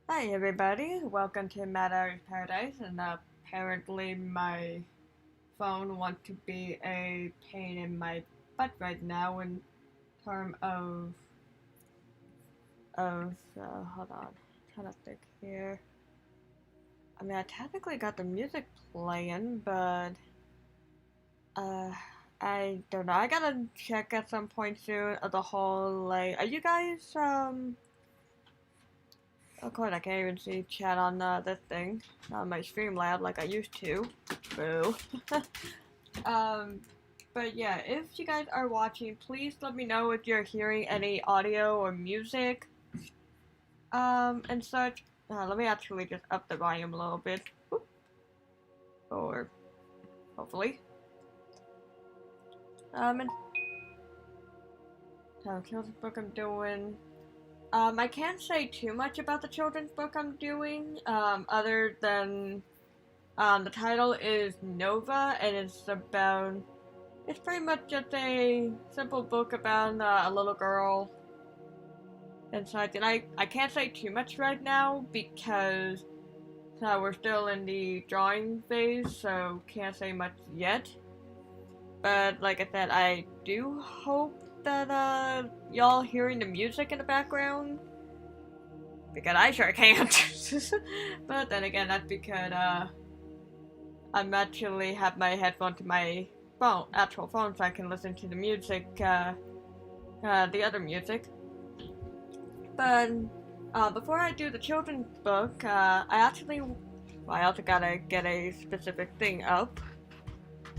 Hi everybody, welcome to Mad Irish Paradise, and apparently my phone wants to be a pain in my butt right now in term hold on, trying to think here. I mean, I technically got the music playing, but uh, I don't know. I gotta check at some point soon of the whole, like, are you guys, of course, I can't even see chat on this thing, on my Streamlab like I used to. Boo. um, but yeah, if you guys are watching, please let me know if you're hearing any audio or music, and such. Let me actually just up the volume a little bit. Whoop. Or, hopefully. And, children's book I'm doing. I can't say too much about the children's book I'm doing, other than the title is Nova, and it's pretty much just a simple book about a little girl and such. And I can't say too much right now because we're still in the drawing phase, so can't say much yet. But like I said, I do hope that y'all hearing the music in the background, because I sure can't. But then again, that's because I'm actually have my headphone to my phone, actual phone, so I can listen to the music, the other music. But before I do the children's book, I also gotta get a specific thing up.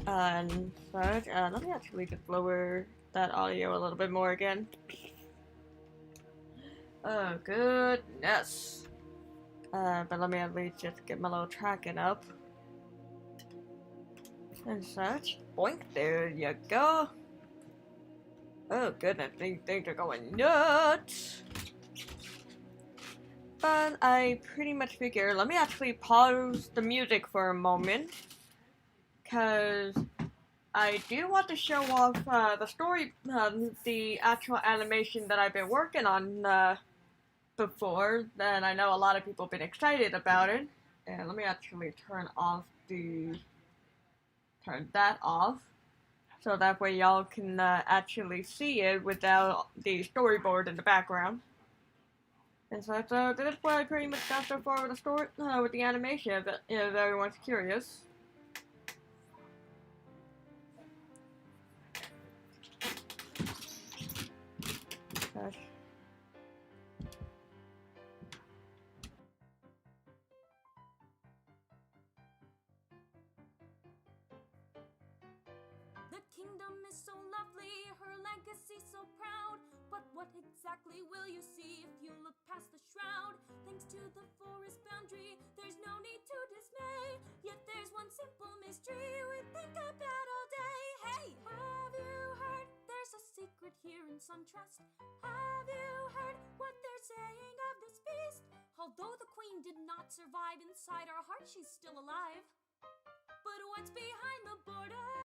And such. Let me actually just lower that audio a little bit more again. Oh goodness. But let me at least just get my little tracking up. And such. Boink, there you go. Oh goodness, things are going nuts. But I pretty much figure, let me actually pause the music for a moment. Because I do want to show off the story, the actual animation that I've been working on before. Then I know a lot of people have been excited about it. And let me actually turn that off. So that way y'all can actually see it without the storyboard in the background. And so that's what I pretty much got so far with the story, with the animation, if everyone's curious. Gosh. The kingdom is so lovely, her legacy so proud. But what exactly will you see if you look past the shroud? Thanks to the forest boundary, there's no need to dismay. Yet there's one simple mystery we think about all day. Hey, have you heard? There's a secret here in Suntrust. Have you heard what they're saying of this beast? Although the queen did not survive, inside our heart she's still alive. But what's behind the border?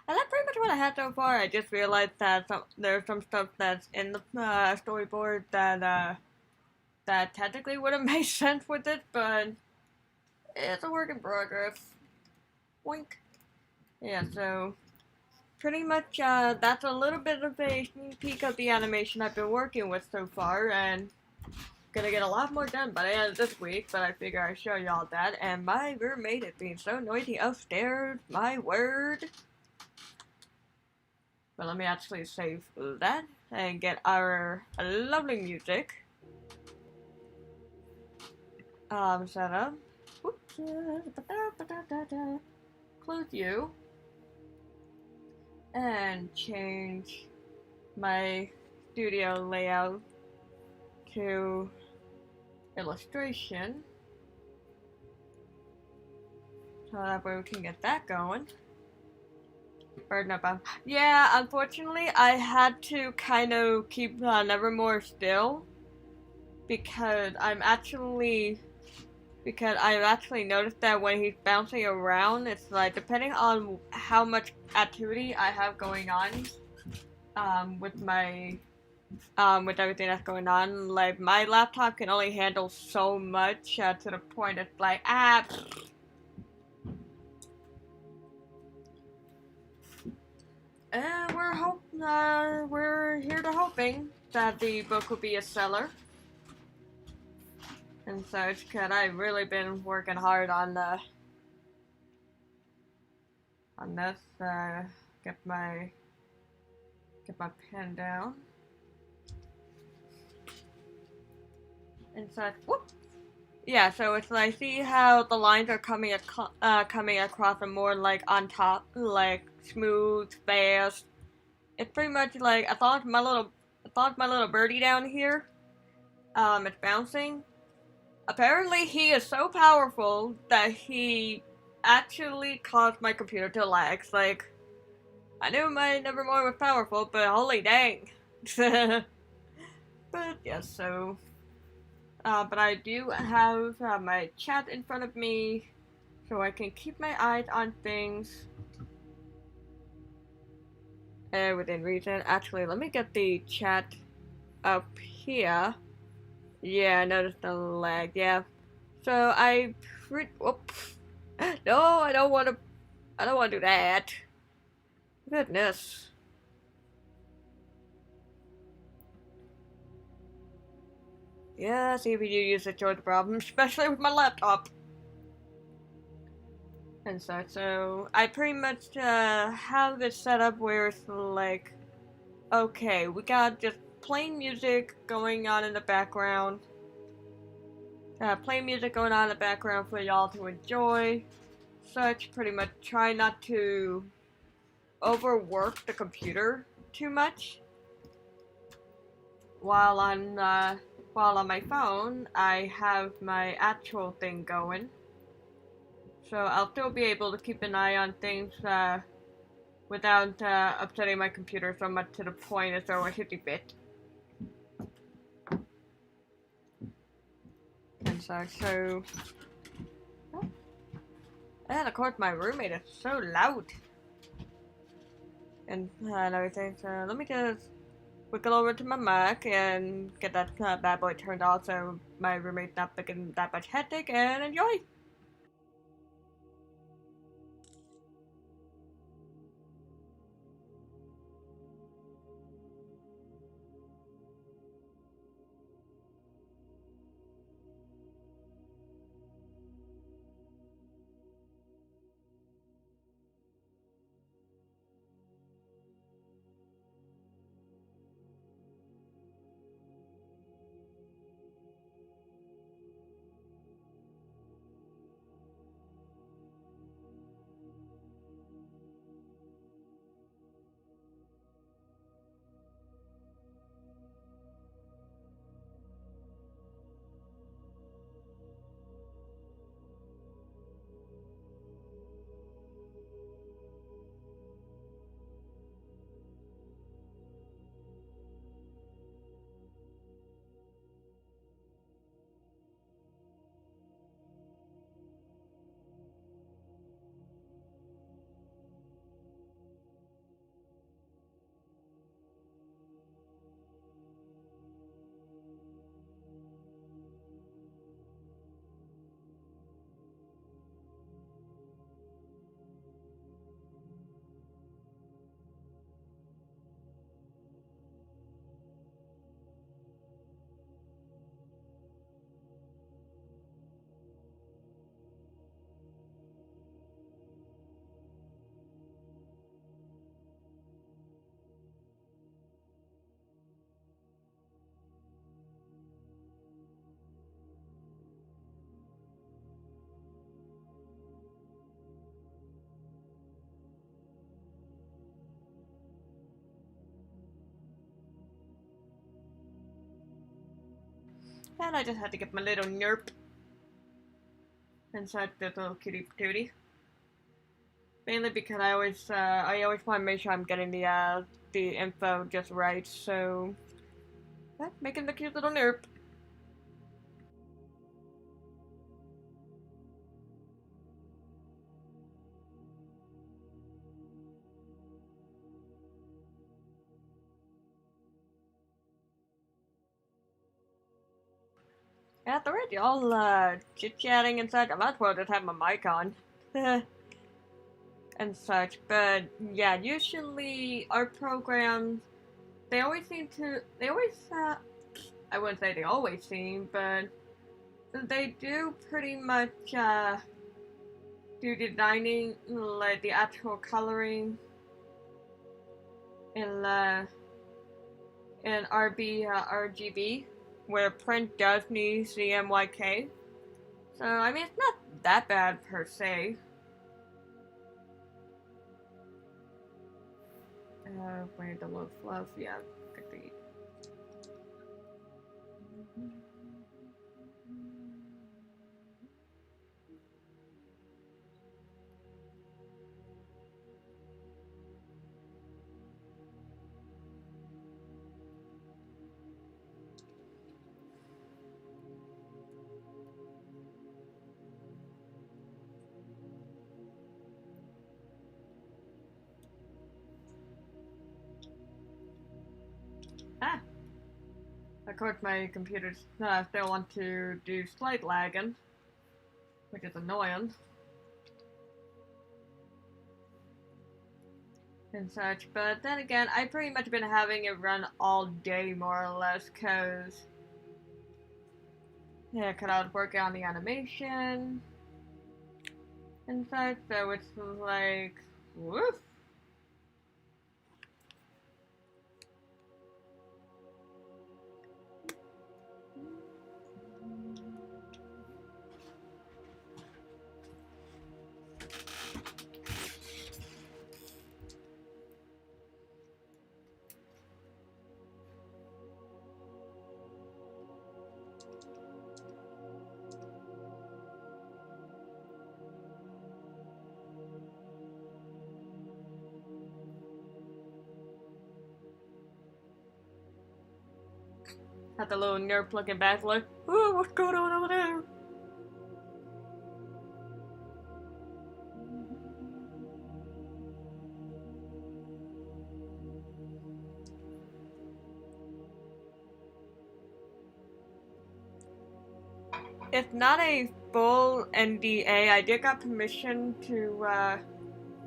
And that's pretty much what I had so far. I just realized that there's some stuff that's in the storyboard that technically would have made sense with it, but it's a work in progress. Wink. Yeah, so pretty much that's a little bit of a sneak peek of the animation I've been working with so far, and gonna get a lot more done by the end of this week, but I figure I'd show y'all that. And my roommate is being so noisy upstairs, my word. But let me actually save that and get our lovely music set up. Whoops. Close you. And change my studio layout to illustration. So that way we can get that going. Yeah, unfortunately, I had to kind of keep Nevermore still because I've actually noticed that when he's bouncing around, it's like depending on how much activity I have going on, with my with everything that's going on. Like my laptop can only handle so much to the point it's like we're here to hoping that the book will be a seller and such. Cause I've really been working hard on this. Get my pen down and such. Whoop. Yeah, so it's like see how the lines are coming across a more like on top, like smooth, fast. It's pretty much like I thought my little birdie down here, is bouncing. Apparently, he is so powerful that he actually caused my computer to lag. Like I knew my Nevermore was powerful, but holy dang. But yes, so but I do have my chat in front of me, so I can keep my eyes on things within reason. Actually, let me get the chat up here. Yeah, I noticed the lag. Yeah, so whoops. No, I don't want to. I don't want to do that. Goodness. Yeah, CPU usage was a problem, especially with my laptop. And such. So I pretty much have it set up where it's like, okay, we got just plain music going on in the background. Plain music going on in the background for y'all to enjoy. Such pretty much try not to overwork the computer too much. While on my phone, I have my actual thing going. So I'll still be able to keep an eye on things without upsetting my computer so much to the point as though I hit a bit. And so oh. And of course my roommate is so loud. And everything, so let me just wiggle over to my Mac and get that bad boy turned off so my roommate's not making that much headache and enjoy! And I just had to get my little nerp inside this little kitty patootie. Mainly because I always want to make sure I'm getting the info just right, so making the cute little nerp. At the rate y'all chit-chatting and such, I might as well just have my mic on. And such, but yeah, usually our programs, I wouldn't say they always seem, but they do pretty much, do designing, like the actual coloring in, RGB, where print does need CMYK. So, I mean, it's not that bad per se. Wait, the little fluff, yeah, could be. Ah! Of course, my computer still want to do slight lagging, which is annoying. And such, but then again, I've pretty much been having it run all day, more or less, cause I was working on the animation and such, so it's like, woof. Had the little nerd looking back like, oh, what's going on over there? It's not a full NDA. I did got permission to,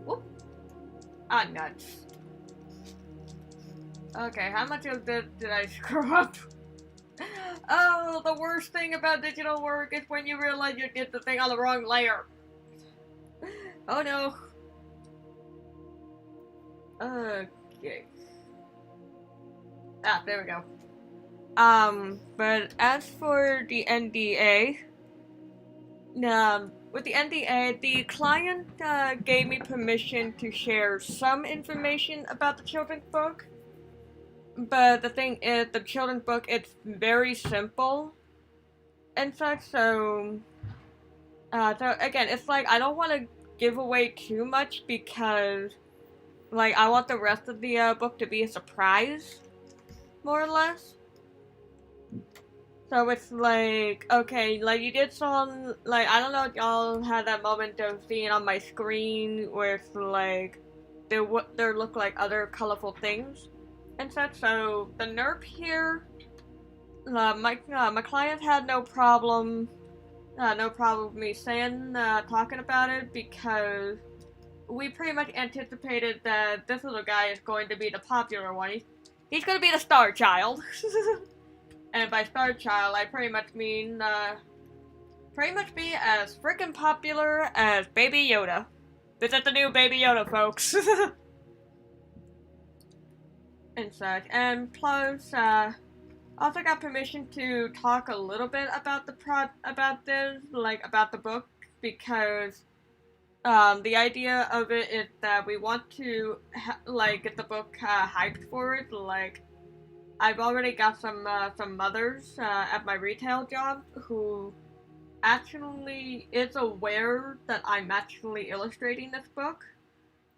whoop. Ah, nuts. Okay, how much of this did I screw up? Oh, the worst thing about digital work is when you realize you did the thing on the wrong layer. Oh no. Okay. Ah, there we go. But as for the NDA, with the NDA, the client gave me permission to share some information about the children's book. But the thing is, the children's book, it's very simple and such, so again, it's like, I don't want to give away too much because, like, I want the rest of the book to be a surprise, more or less. So it's like, okay, like, you did some, like, I don't know if y'all had that moment of seeing on my screen where it's like, there look like other colorful things and such, so the NERP here, my client had no problem with me talking about it, because we pretty much anticipated that this little guy is going to be the popular one. He's going to be the star child. And by star child, I pretty much mean, be as freaking popular as Baby Yoda. Visit the new Baby Yoda, folks. And such. And plus, also got permission to talk a little bit about about the book, because the idea of it is that we want to get the book hyped for it. Like, I've already got some mothers at my retail job who actually is aware that I'm actually illustrating this book.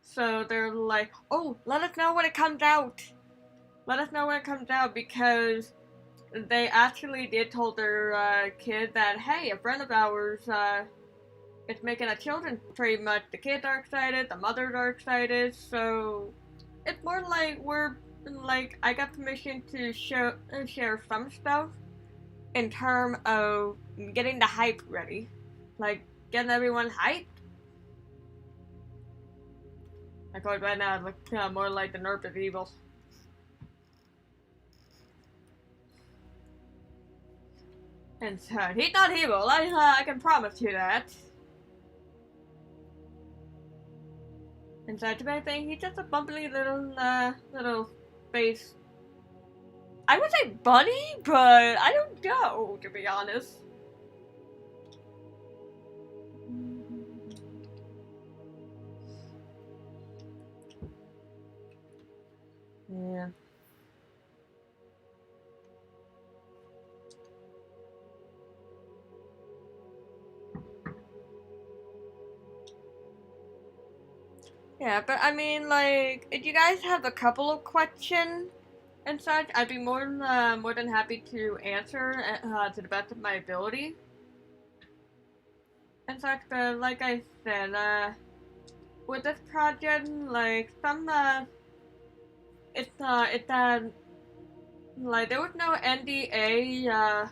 So they're like, oh, let us know when it comes out. Let us know when it comes out, because they actually did tell their kid that, hey, a friend of ours is making a children's. Pretty much the kids are excited, the mothers are excited, so it's more like I got permission to share some stuff in terms of getting the hype ready, like getting everyone hyped. Like right now, it looks more like the Nerf of evil. And so he's not evil. I can promise you that. And so to my thing, he's just a bumbly little face. I would say bunny, but I don't know, to be honest. Yeah. Yeah, but I mean, like, if you guys have a couple of questions and such, I'd be more than happy to answer to the best of my ability and such. But like I said, with this project, like it's like there was no NDA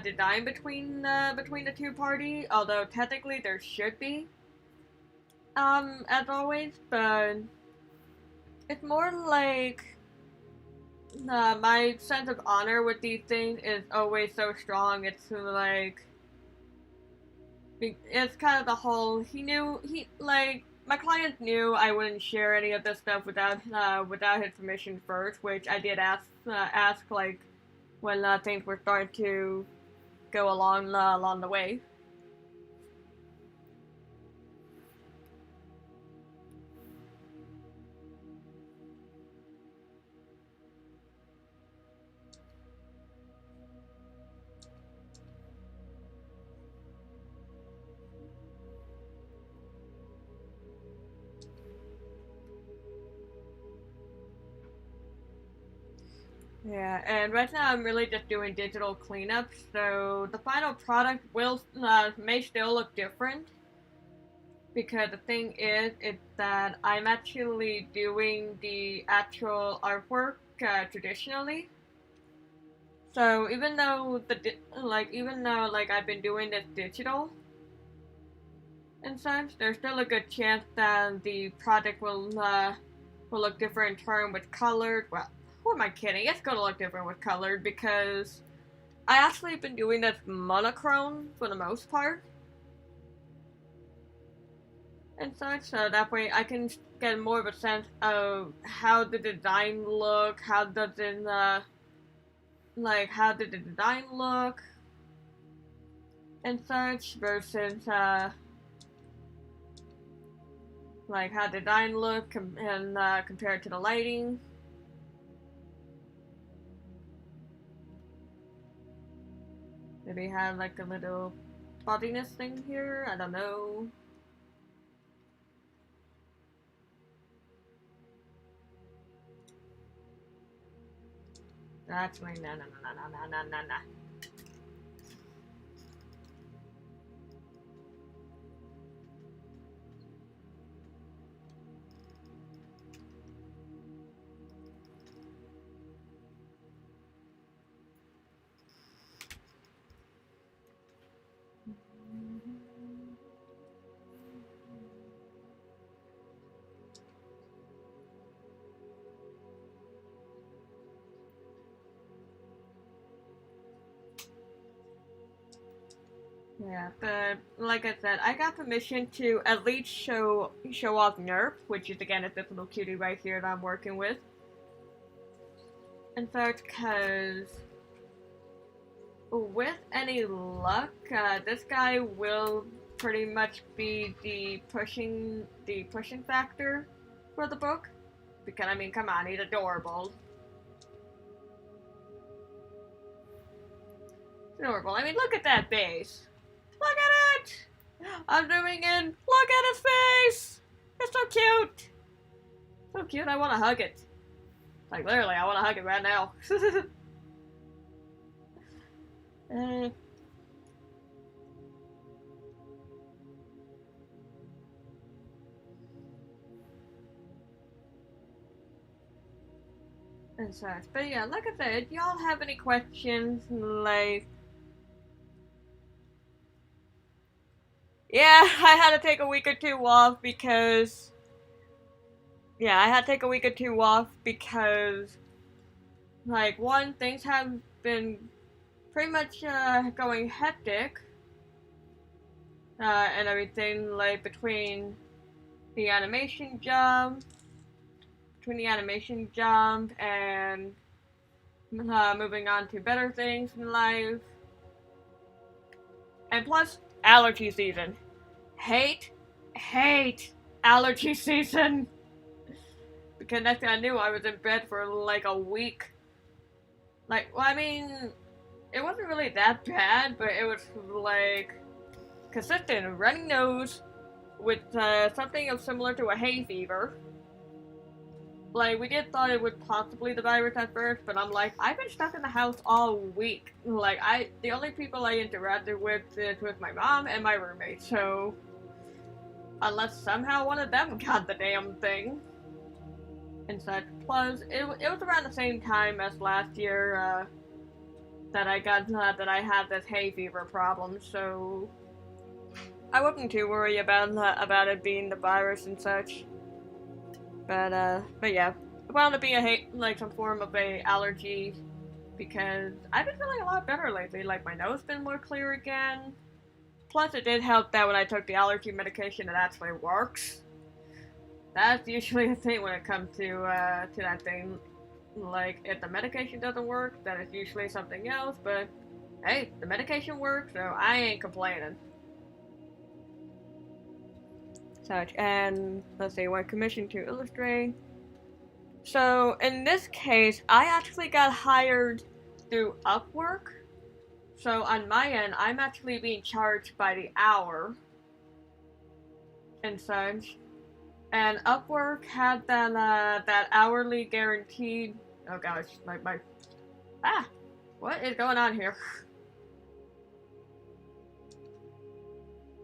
design between the two parties, although technically there should be. As always, but it's more like my sense of honor with these things is always so strong. It's like it's kind of the whole my client knew I wouldn't share any of this stuff without his permission first, which I did ask like when things were starting to go along the way. Yeah, and right now I'm really just doing digital cleanup, so the final product may still look different. Because the thing is that I'm actually doing the actual artwork traditionally. So even though like I've been doing this digital and such, there's still a good chance that the project will look different in turn with colored. Well, who am I kidding? It's gonna look different with colored because I actually been doing this monochrome for the most part. And such, so that way I can get more of a sense of how the design look, how did the design look, and such versus like how the design look and compared to the lighting. Maybe have like a little bobbiness thing here. I don't know. Actually, no. Yeah, but like I said, I got permission to at least show off Nerf, which is again this little cutie right here that I'm working with. In fact, because with any luck, this guy will pretty much be the pushing factor for the book. Because I mean, come on, he's adorable. Adorable. I mean, look at that base. Look at it! I'm zooming in. Look at his face! It's so cute! So cute, I want to hug it. Like, literally, I want to hug it right now. and such. But yeah, like I said, y'all have any questions, like, yeah, I had to take a week or two off because, yeah, I had to take a week or two off because, like, one, things have been pretty much going hectic, and everything, like, the animation job, between the animation job and moving on to better things in life, and plus, allergy season. Hate allergy season. Because next thing I knew, I was in bed for like a week. Like, well, I mean, it wasn't really that bad, but it was like consistent runny nose with something of similar to a hay fever. Like, we did thought it would possibly the virus at first, but I'm like, I've been stuck in the house all week. Like, the only people I interacted with is with my mom and my roommate, so unless somehow one of them got the damn thing and such. Plus, it was around the same time as last year that I got that I had this hay fever problem, so I wasn't too worried about it being the virus and such. But yeah, it wound up being like some form of a allergy because I've been feeling a lot better lately. Like my nose been more clear again. Plus, it did help that when I took the allergy medication, it actually works. That's usually a thing when it comes to that thing. Like, if the medication doesn't work, then it's usually something else. But hey, the medication works, so I ain't complaining. Such, and let's see, when commissioned to illustrate. So in this case, I actually got hired through Upwork. So on my end, I'm actually being charged by the hour and such. And Upwork had that hourly guaranteed. Oh gosh, my what is going on here?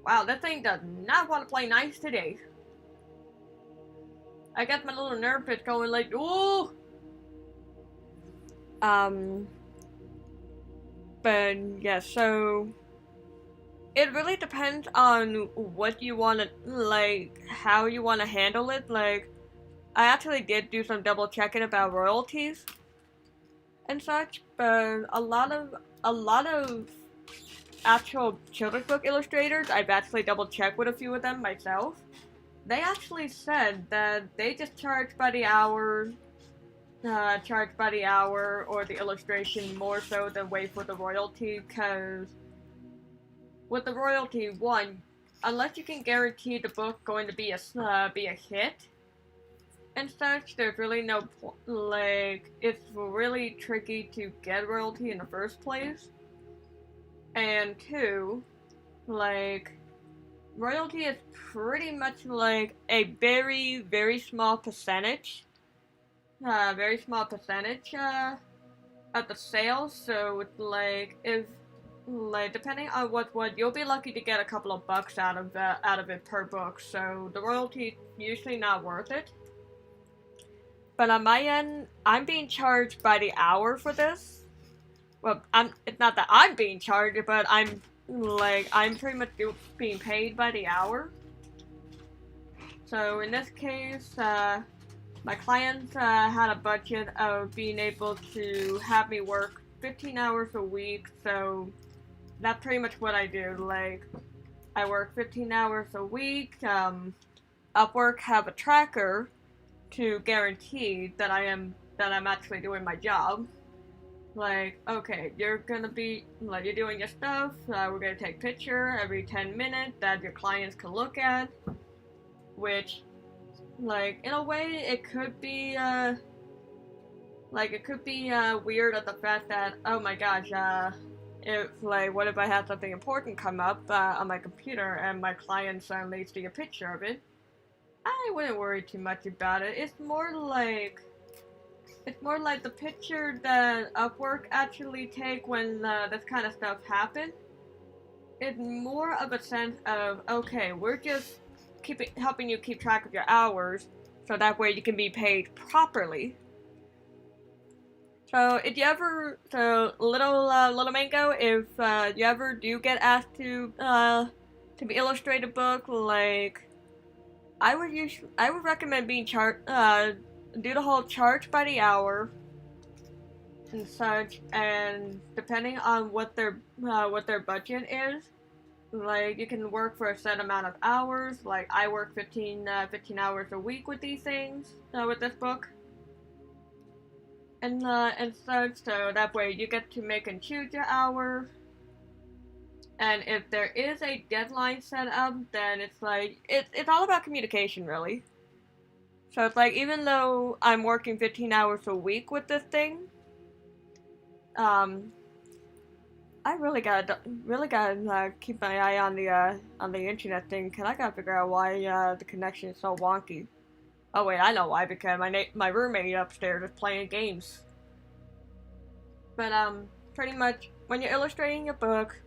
Wow, that thing does not want to play nice today. I got my little nerve pitch going like, ooh! But yeah, so it really depends on what you want to, like, how you want to handle it. Like, I actually did do some double checking about royalties and such, but a lot of actual children's book illustrators, I've actually double checked with a few of them myself. They actually said that they just charge by the hour, or the illustration more so than wait for the royalty, because with the royalty, one, unless you can guarantee the book going to be a hit and such, there's really no like, it's really tricky to get royalty in the first place. And two, like, royalty is pretty much like a very, very small percentage. Of the sales, so it's like, if, like, depending on what you'll be lucky to get a couple of bucks out of it per book, so the royalty is usually not worth it. But on my end, I'm being charged by the hour for this. Well, it's not that I'm being charged, but I'm pretty much being paid by the hour. So in this case, my clients had a budget of being able to have me work 15 hours a week, so that's pretty much what I do. Like, I work 15 hours a week. Upwork have a tracker to guarantee that I'm actually doing my job. Like, okay, you're doing your stuff, we're gonna take a picture every 10 minutes that your clients can look at, which, like, in a way, it could be weird at the fact that, oh my gosh, what if I have something important come up on my computer and my client suddenly see a picture of it? I wouldn't worry too much about it. It's more like the picture that Upwork actually take when this kind of stuff happens. It's more of a sense of, okay, we're just helping you keep track of your hours, so that way you can be paid properly. So if you ever, so little mango, if you ever do get asked to be illustrate a book, like I would recommend being do the whole charge by the hour and such, and depending on what their budget is, like you can work for a set amount of hours. Like I work 15 hours a week with these things, with this book. And such, so that way you get to make and choose your hour. And if there is a deadline set up, then it's like it's all about communication, really. So it's like even though I'm working 15 hours a week with this thing, um, I really gotta keep my eye on the internet thing, cause I gotta figure out why the connection is so wonky. Oh wait, I know why, because my roommate upstairs is playing games. But pretty much when you're illustrating a book,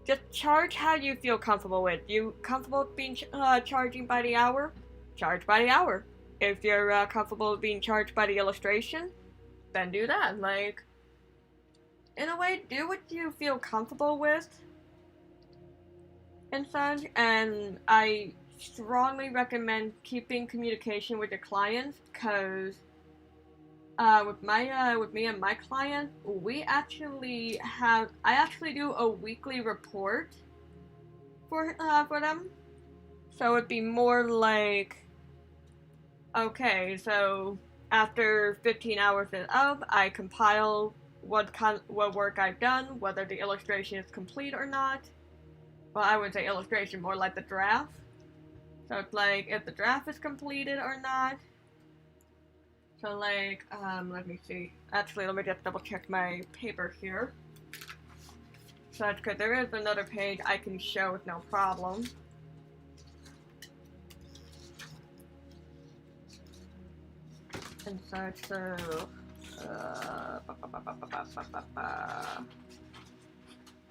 just charge how you feel comfortable with. You comfortable being charging by the hour? Charge by the hour. If you're comfortable being charged by the illustration, then do that. Like, in a way, do what you feel comfortable with and such. And I strongly recommend keeping communication with your clients, because with me and my client, I actually do a weekly report for them. So it'd be more like, okay, so after 15 hours is up, I compile what work I've done, whether the illustration is complete or not. Well, I wouldn't say illustration, more like the draft. So it's like if the draft is completed or not. So like, let me see. Actually, let me just double check my paper here. So that's good. There is another page I can show with no problem. And such, so,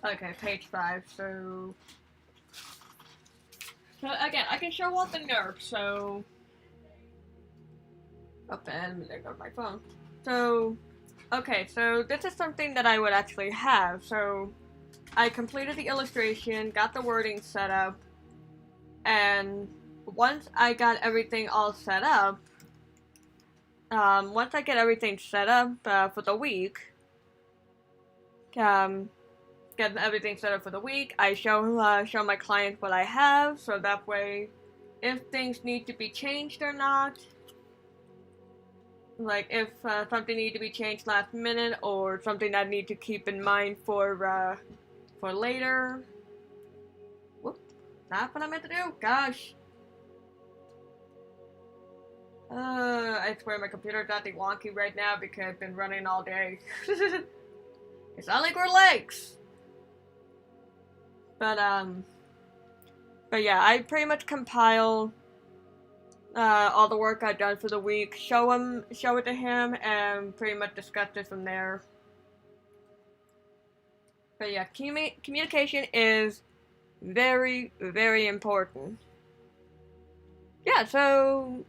okay, page 5, so again, I can show all the nerfs, so, and there goes my phone. So, okay, so this is something that I would actually have. So, I completed the illustration, got the wording set up, and once I got everything all set up, once I get everything set up for the week, I show my client what I have, so that way, if things need to be changed or not, like if something need to be changed last minute or something I need to keep in mind for later. Whoop, not what I meant to do. Gosh. I swear my computer's acting wonky right now because I've been running all day. It's not like we're legs. But yeah, I pretty much compile all the work I've done for the week, show it to him, and pretty much discuss it from there. But yeah, communication is very, very important. So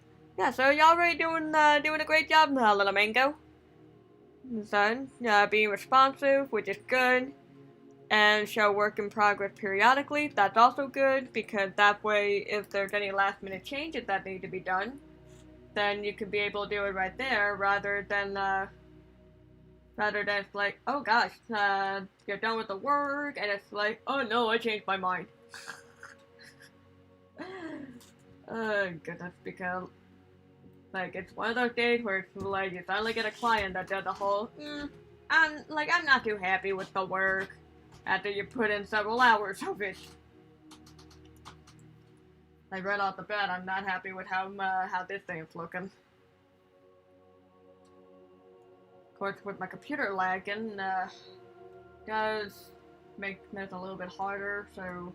y'all really doing a great job, little mango. Son, being responsive, which is good, and show work in progress periodically. That's also good, because that way, if there's any last minute changes that need to be done, then you can be able to do it right there, rather than it's like, oh gosh, you're done with the work, and it's like, oh no, I changed my mind. Goodness, because like it's one of those days where it's like you finally get a client that does the whole, I'm not too happy with the work after you put in several hours of it. Like right off the bat, I'm not happy with how this thing's looking. Of course, with my computer lagging, does make this a little bit harder, so.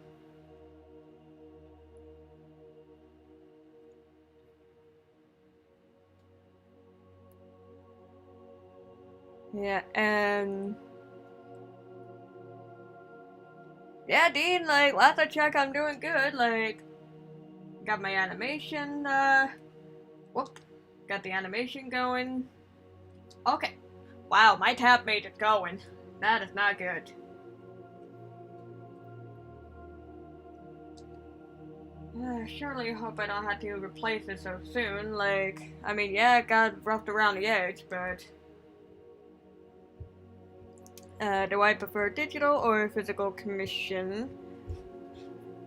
Yeah, and yeah, Dean, like, last I checked, I'm doing good, like, got my animation, got the animation going. Okay, Wow, my tab made it going. That is not good. Surely hope I don't have to replace it so soon. Like, I mean, yeah, it got roughed around the edge, but... do I prefer digital or physical commission?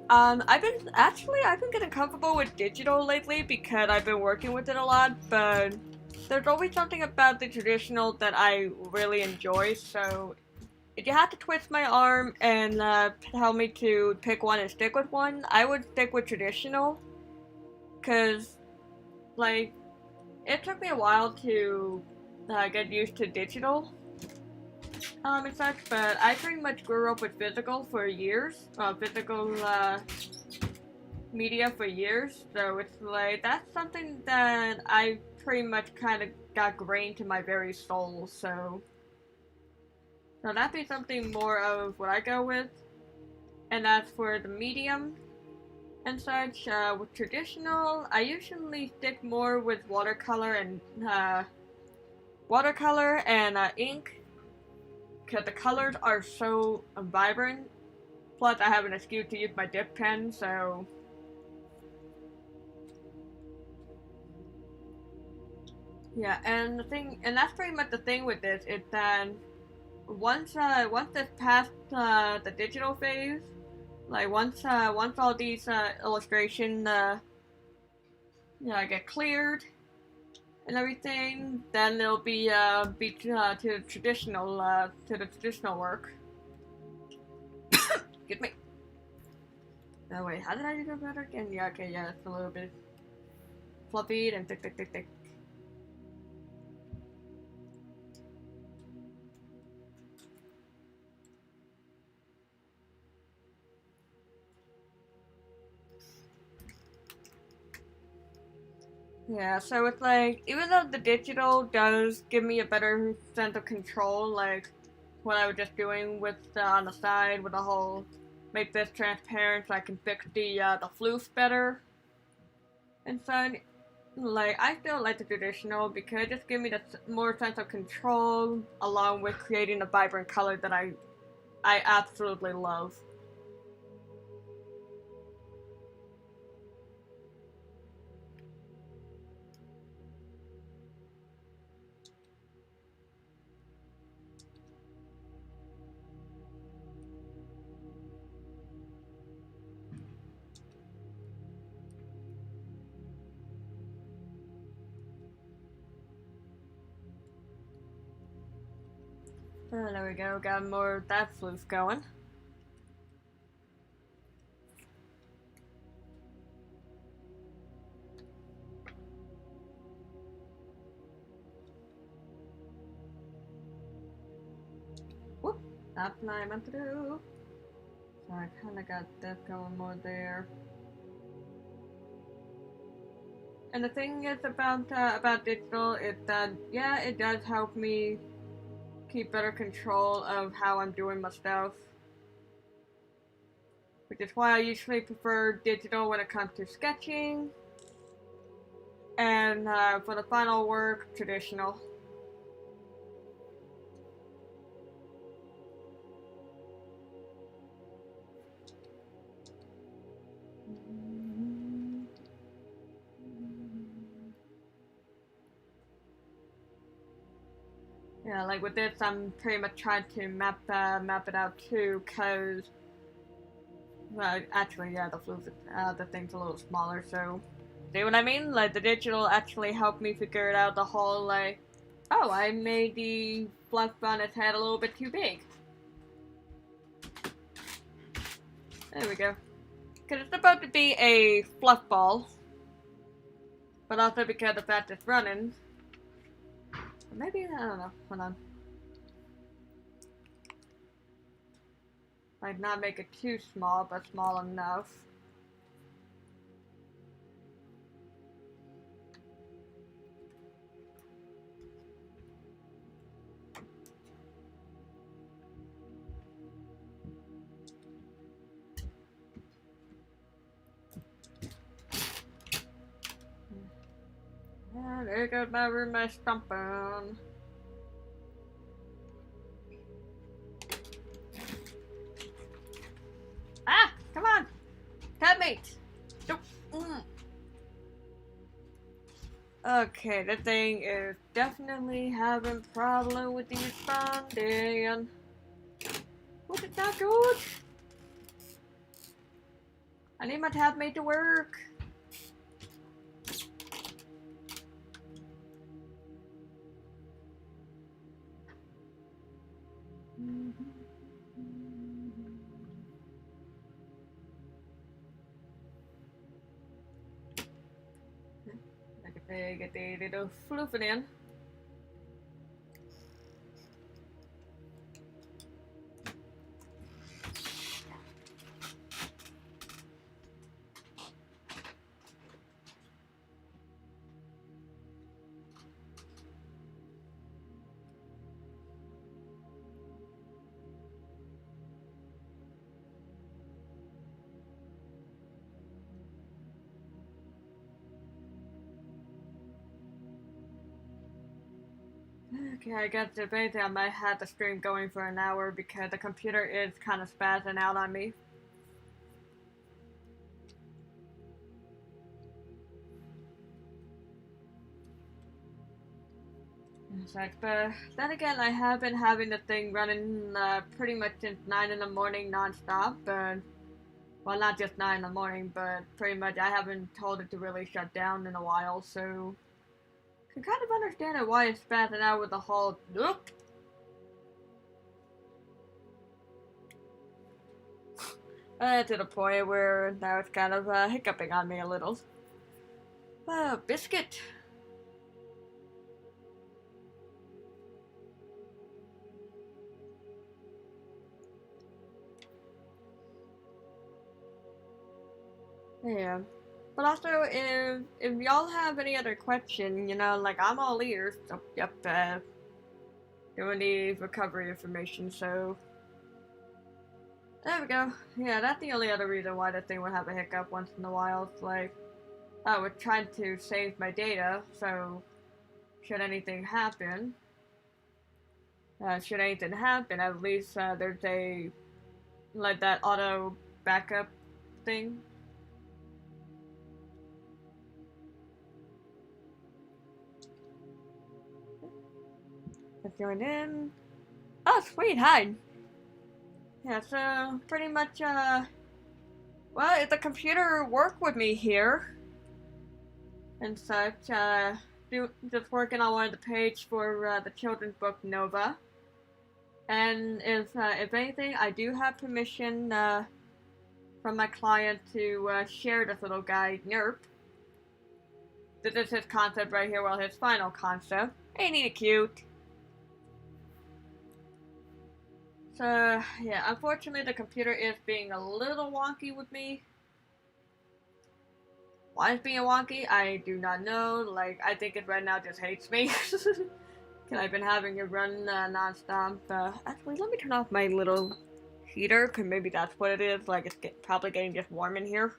I've been getting comfortable with digital lately because I've been working with it a lot, but there's always something about the traditional that I really enjoy, so if you had to twist my arm and tell me to pick one and stick with one, I would stick with traditional, because, like, it took me a while to get used to digital, and such, but I pretty much grew up with physical for years, physical, media for years, so it's like, that's something that I pretty much kind of got grained to my very soul, so that'd be something more of what I go with. And as for the medium and such, with traditional, I usually stick more with watercolor and ink, because the colors are so vibrant. Plus, I have an excuse to use my dip pen, so yeah. And that's pretty much the thing with this, is that once this past the digital phase, like once all these illustration get cleared and everything, then it'll be to the traditional work. Get me. Oh wait, how did I do that again? Yeah, okay, yeah, it's a little bit fluffy and thick. Yeah, so it's like, even though the digital does give me a better sense of control, like what I was just doing with on the side with the whole make this transparent so I can fix the floof better and so, like, I still like the traditional because it just gives me the more sense of control along with creating a vibrant color that I absolutely love. There we go, got more of that floof going. Whoop, that's what I meant to do. So I kinda got that going more there. And the thing is about digital is that, yeah, it does help me keep better control of how I'm doing my stuff. Which is why I usually prefer digital when it comes to sketching. And for the final work, traditional. Yeah, like with this, I'm pretty much trying to map it out too, cause well, actually, yeah, the thing's a little smaller. So, see what I mean? Like the digital actually helped me figure it out. The whole like, oh, I made the fluff on its head a little bit too big. There we go. Cause it's supposed to be a fluff ball, but also because the fact it's running. Maybe, I don't know, hold on. Might not make it too small, but small enough. Yeah, there goes my roommate stomping. Okay, the thing is definitely having problem with the responding. Which is not good. I need my tab made to work. Get the little floofing in. Okay, I guess if anything, I might have the stream going for an hour because the computer is kind of spazzing out on me. But then again, I have been having the thing running pretty much since 9 in the morning non-stop, but, well, not just 9 in the morning, but pretty much I haven't told it to really shut down in a while, so I can kind of understand why it's spazzing out with the whole nope. To the point where now it's kind of hiccuping on me a little. Biscuit. Yeah. But also, if y'all have any other question, you know, like, I'm all ears. So, yep, doing the recovery information, so... There we go. Yeah, that's the only other reason why the thing would have a hiccup once in a while. It's like, I was trying to save my data, so should anything happen, at least there's a, like, that auto backup thing. Let's join in. Oh, sweet, hi. Yeah, so pretty much, well, if the computer work with me here and such, just working on one of the page for the children's book Nova. And if anything, I do have permission from my client to share this little guy, Nerp. This is his concept right here, well, his final concept. Ain't he cute? So, yeah, unfortunately the computer is being a little wonky with me. Why it's being wonky, I do not know. Like, I think it right now just hates me. Because I've been having it run non-stop. Actually, let me turn off my little heater, because maybe that's what it is. Like, it's probably getting just warm in here.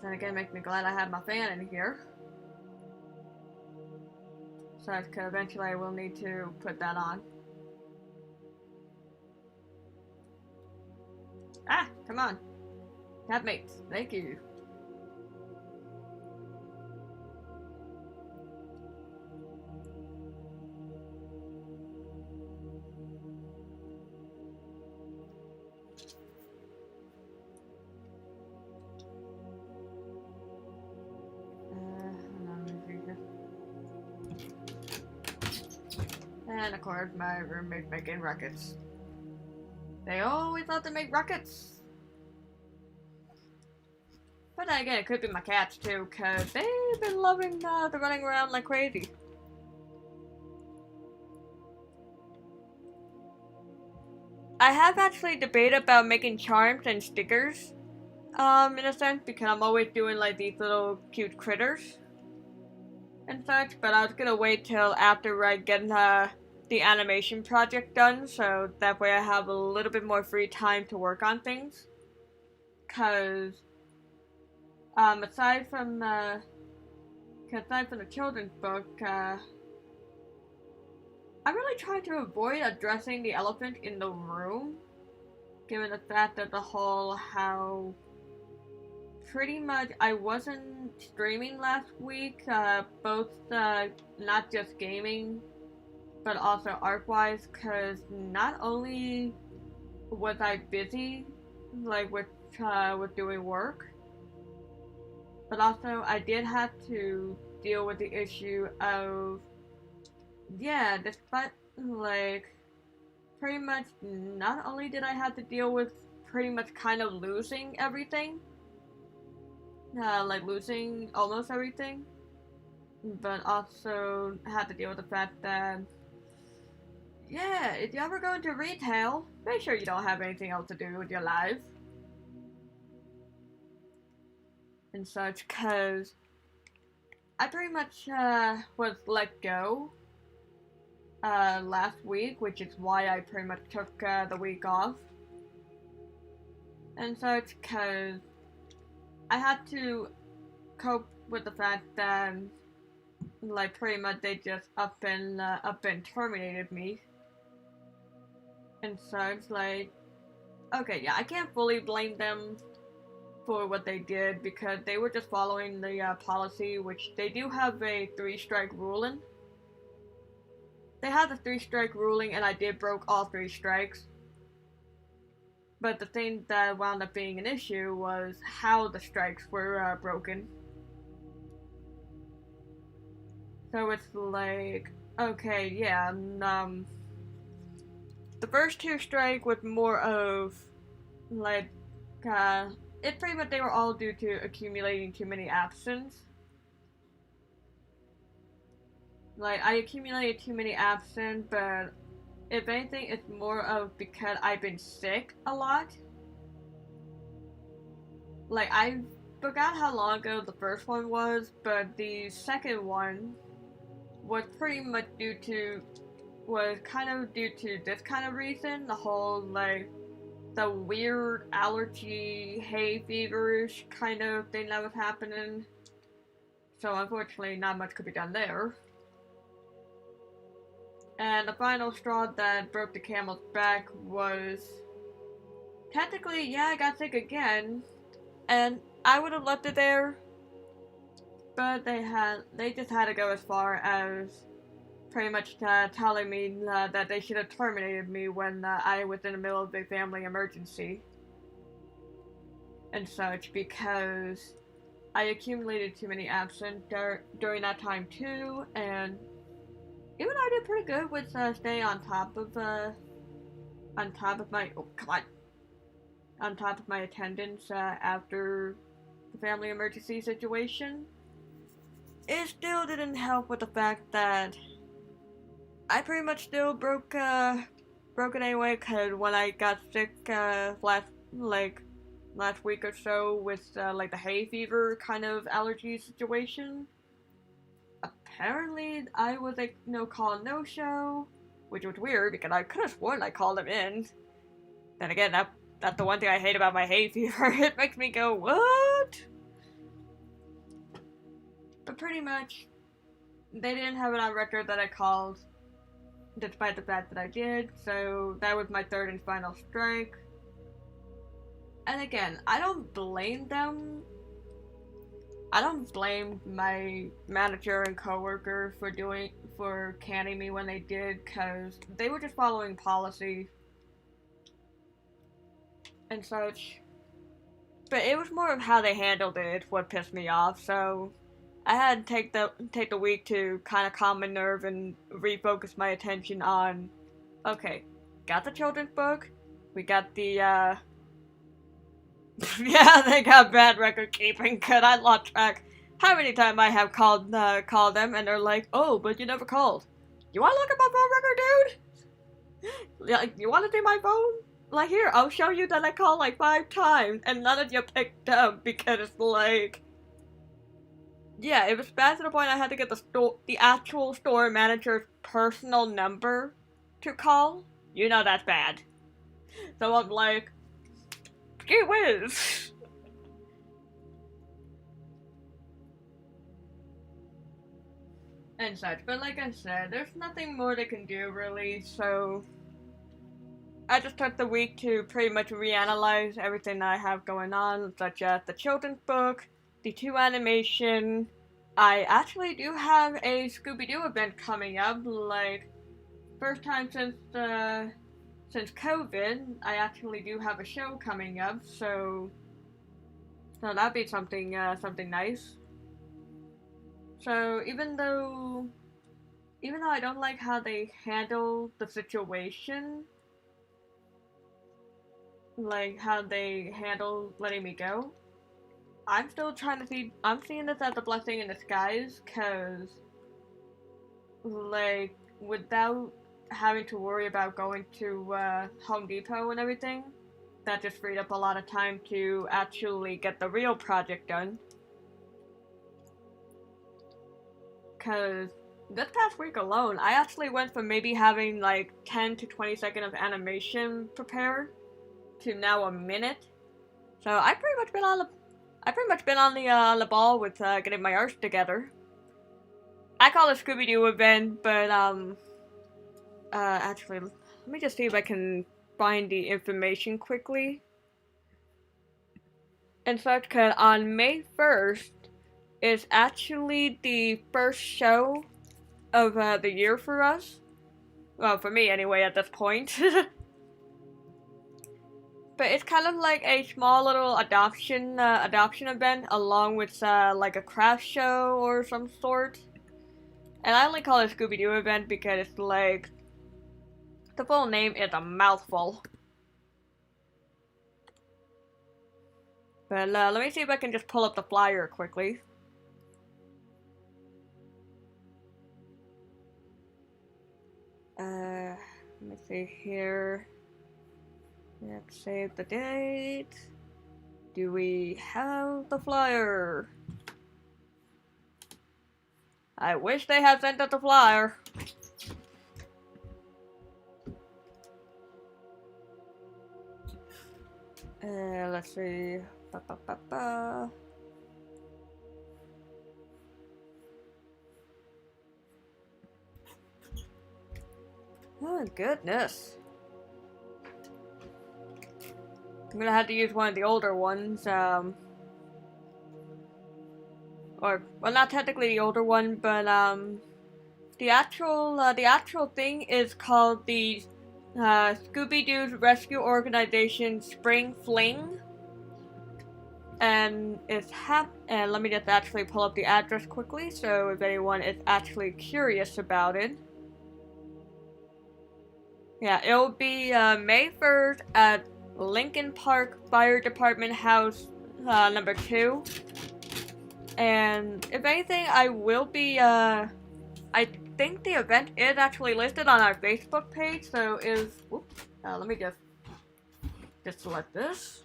Then again, it makes me glad I have my fan in here. So, because eventually I will need to put that on. Ah, come on. Tab mates, thank you. And of course, my roommate's making rockets. They always love to make rockets. But then again, it could be my cats too, because they've been loving the running around like crazy. I have actually debated about making charms and stickers, in a sense, because I'm always doing like these little cute critters and such, but I was gonna wait till after I get the animation project done, so that way I have a little bit more free time to work on things. Cause aside from the children's book, I'm really trying to avoid addressing the elephant in the room. given the fact of the whole how pretty much I wasn't streaming last week, both not just gaming, but also art-wise, because not only was I busy, like with doing work, but also I did have to deal with the issue of, yeah, despite like pretty much not only did I have to deal with pretty much kind of losing everything, like losing almost everything, but also had to deal with the fact that, yeah, if you ever go into retail, make sure you don't have anything else to do with your life and such, because I pretty much was let go last week, which is why I pretty much took the week off and such, because I had to cope with the fact that, like, pretty much they just up and terminated me and such. Like, okay, yeah, I can't fully blame them for what they did because they were just following the policy, which they do have a 3-strike ruling. They had the 3-strike ruling, and I did broke all 3 strikes. But the thing that wound up being an issue was how the strikes were broken. So it's like, okay, yeah, the first 2 strike was more of, like, it pretty much they were all due to accumulating too many absence. Like, I accumulated too many absence, but if anything, it's more of because I've been sick a lot. Like, I forgot how long ago the first one was, but the second one was pretty much kind of due to this kind of reason. The whole, like, the weird allergy, hay feverish kind of thing that was happening. So unfortunately, not much could be done there. And the final straw that broke the camel's back was, technically, yeah, I got sick again, and I would have left it there, but they just had to go as far as pretty much telling me that they should have terminated me when I was in the middle of a family emergency and such, because I accumulated too many absence during that time too, and even though I did pretty good with staying on top of my attendance after the family emergency situation, it still didn't help with the fact that I pretty much still broke it anyway. Cause when I got sick last week or so with like the hay fever kind of allergy situation, apparently I was like call no-show, which was weird because I could have sworn I called him in. Then again, that's the one thing I hate about my hay fever. It makes me go, what? But pretty much, they didn't have it on record that I called, despite the fact that I did, so that was my 3rd and final strike. And again, I don't blame them. I don't blame my manager and coworker for canning me when they did, cause they were just following policy and such. But it was more of how they handled it what pissed me off, so I had to take the week to kind of calm my nerve and refocus my attention on, okay, got the children's book, we got the yeah, they got bad record keeping, cause I lost track how many times I have called them, and they're like, oh, but you never called. You wanna look at my phone record, dude? Like, you wanna see my phone? Like, here, I'll show you that I called like 5 times, and none of you picked up, because it's like, yeah, it was bad to the point I had to get the actual store manager's personal number to call. You know that's bad. So I'm like, gee whiz. And such, but like I said, there's nothing more they can do really, so I just took the week to pretty much reanalyze everything that I have going on, such as the children's book, the 2 animation. I actually do have a Scooby-Doo event coming up, like, first time since COVID, I actually do have a show coming up, so that'd be something nice. So even though I don't like how they handle the situation, like how they handle letting me go, I'm still trying to see. I'm seeing this as a blessing in disguise, cause like without having to worry about going to Home Depot and everything, that just freed up a lot of time to actually get the real project done. Cause this past week alone, I actually went from maybe having like 10 to 20 seconds of animation prepared to now a minute. So I've pretty much been on the ball with getting my arts together. I call it Scooby-Doo event, but actually, let me just see if I can find the information quickly. And such, cause on May 1st is actually the first show of the year for us. Well, for me anyway at this point. But it's kind of like a small little adoption event along with like a craft show or some sort. And I only call it Scooby-Doo event because it's like the full name is a mouthful. But let me see if I can just pull up the flyer quickly. Let me see here. Let's save the date. Do we have the flyer? I wish they had sent us the flyer. Let's see. Oh goodness. I'm gonna have to use one of the older ones, or, well, not technically the older one, but, the actual thing is called the, Scooby-Doo's Rescue Organization Spring Fling. And and let me just actually pull up the address quickly, so if anyone is actually curious about it. Yeah, it'll be, May 1st at Lincoln Park Fire Department House, number 2. And if anything, I will be, I think the event is actually listed on our Facebook page, so let me just select this.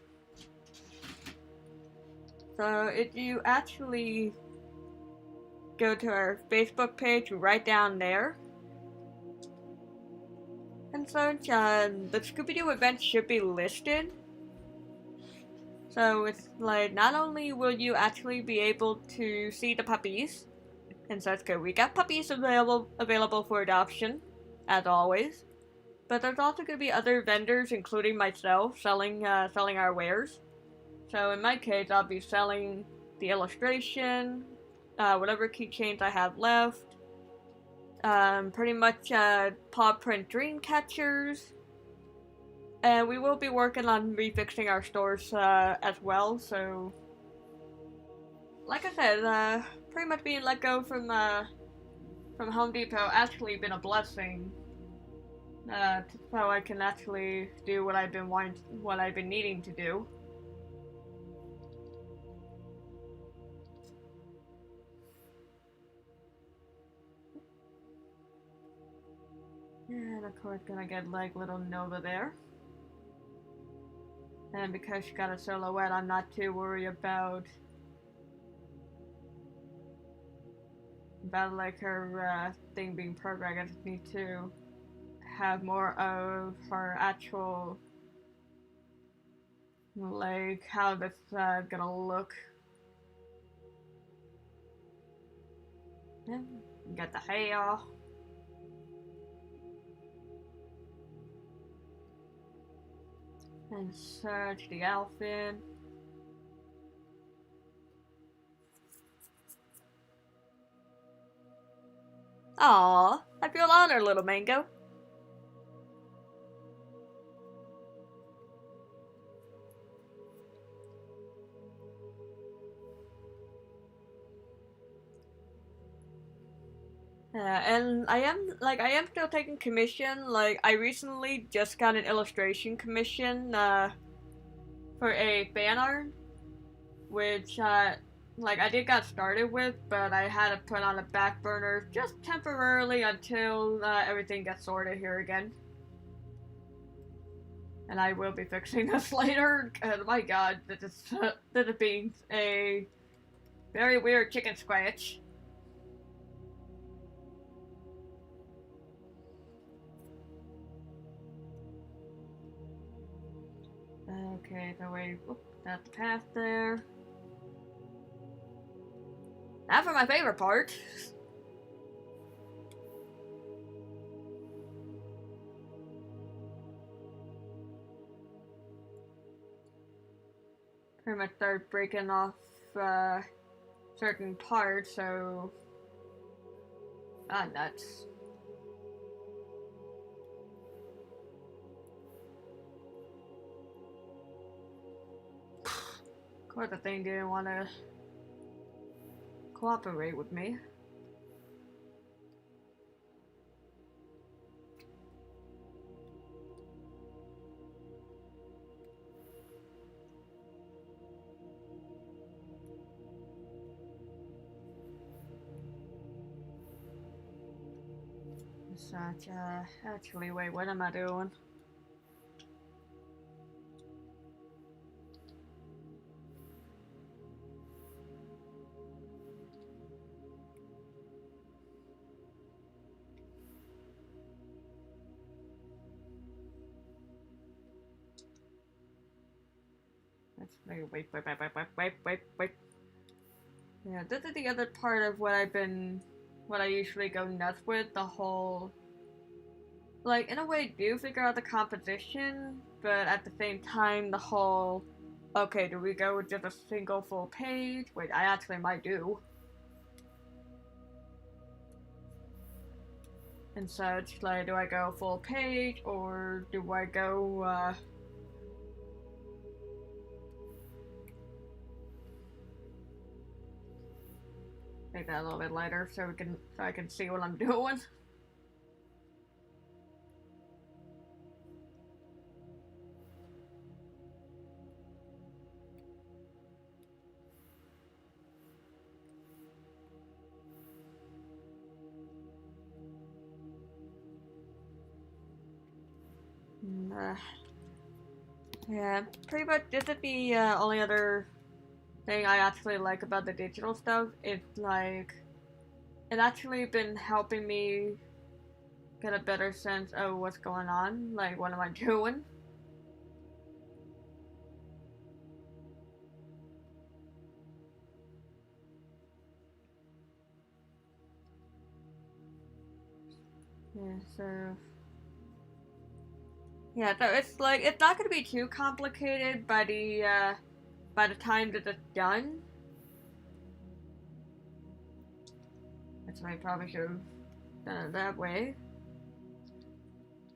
So if you actually go to our Facebook page right down there, and such, the Scooby-Doo event should be listed. So it's like, not only will you actually be able to see the puppies, and such, good, we got puppies available for adoption, as always. But there's also going to be other vendors, including myself, selling our wares. So in my case, I'll be selling the illustration, whatever keychains I have left, pretty much paw print dream catchers, and we will be working on refixing our stores as well. So, like I said, pretty much being let go from Home Depot actually been a blessing. So I can actually do what I've been needing to do. And of course, gonna get like little Nova there. And because she got a silhouette, I'm not too worried about like her thing being programmed. I just need to have more of her actual, like, how this gonna look. Yeah, got the hair. And search the outfit. Aw, I feel honored, little Mango. And I am still taking commission. Like, I recently just got an illustration commission, for a fan art, which, I did got started with, but I had to put on a back burner just temporarily until, everything gets sorted here again. And I will be fixing this later, because, my god, this is being a very weird chicken scratch. Okay, so that's the path there. Now for my favorite part. Pretty much start breaking off certain parts, so nuts. Of course the thing didn't want to cooperate with me. Such, actually, wait, what am I doing? Let's wait. Yeah, this is the other part of what I usually go nuts with, the whole, like, in a way, do figure out the composition, but at the same time, the whole, okay, do we go with just a single full page? Wait, I actually might do. And such, like, do I go full page, or do I go, make that a little bit lighter so I can see what I'm doing. Yeah, pretty much this is the only other thing I actually like about the digital stuff. It's like, it's actually been helping me get a better sense of what's going on. Like, what am I doing? Yeah, so. Yeah, so it's like, it's not gonna be too complicated by the time that it's done. That's why I probably should have done it that way.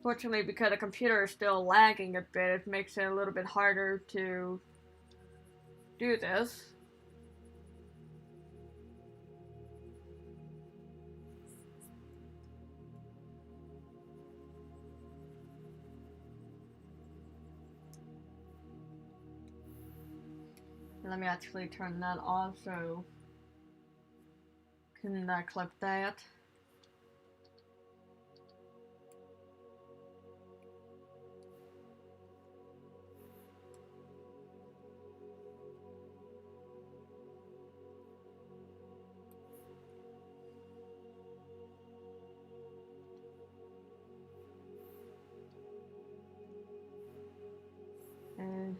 Fortunately, because the computer is still lagging a bit, it makes it a little bit harder to do this. Let me actually turn that off so I can clip that. And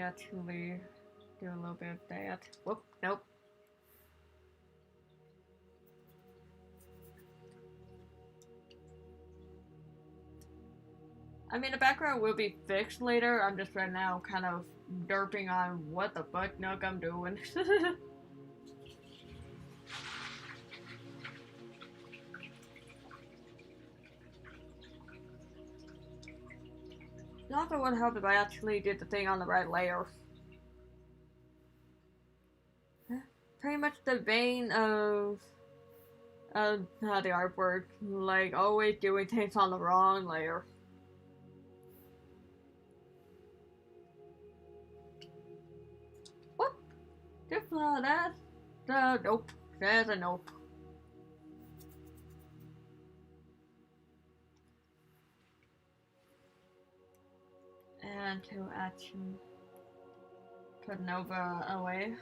actually do a little bit of that. Whoop, nope. I mean, the background will be fixed later. I'm just right now kind of derping on what the fuck Nook I'm doing. It also would help if I actually did the thing on the right layer. Pretty much the vein of the artwork, like always doing things on the wrong layer. What? Just that's nope. There's a nope. And to actually put Nova away.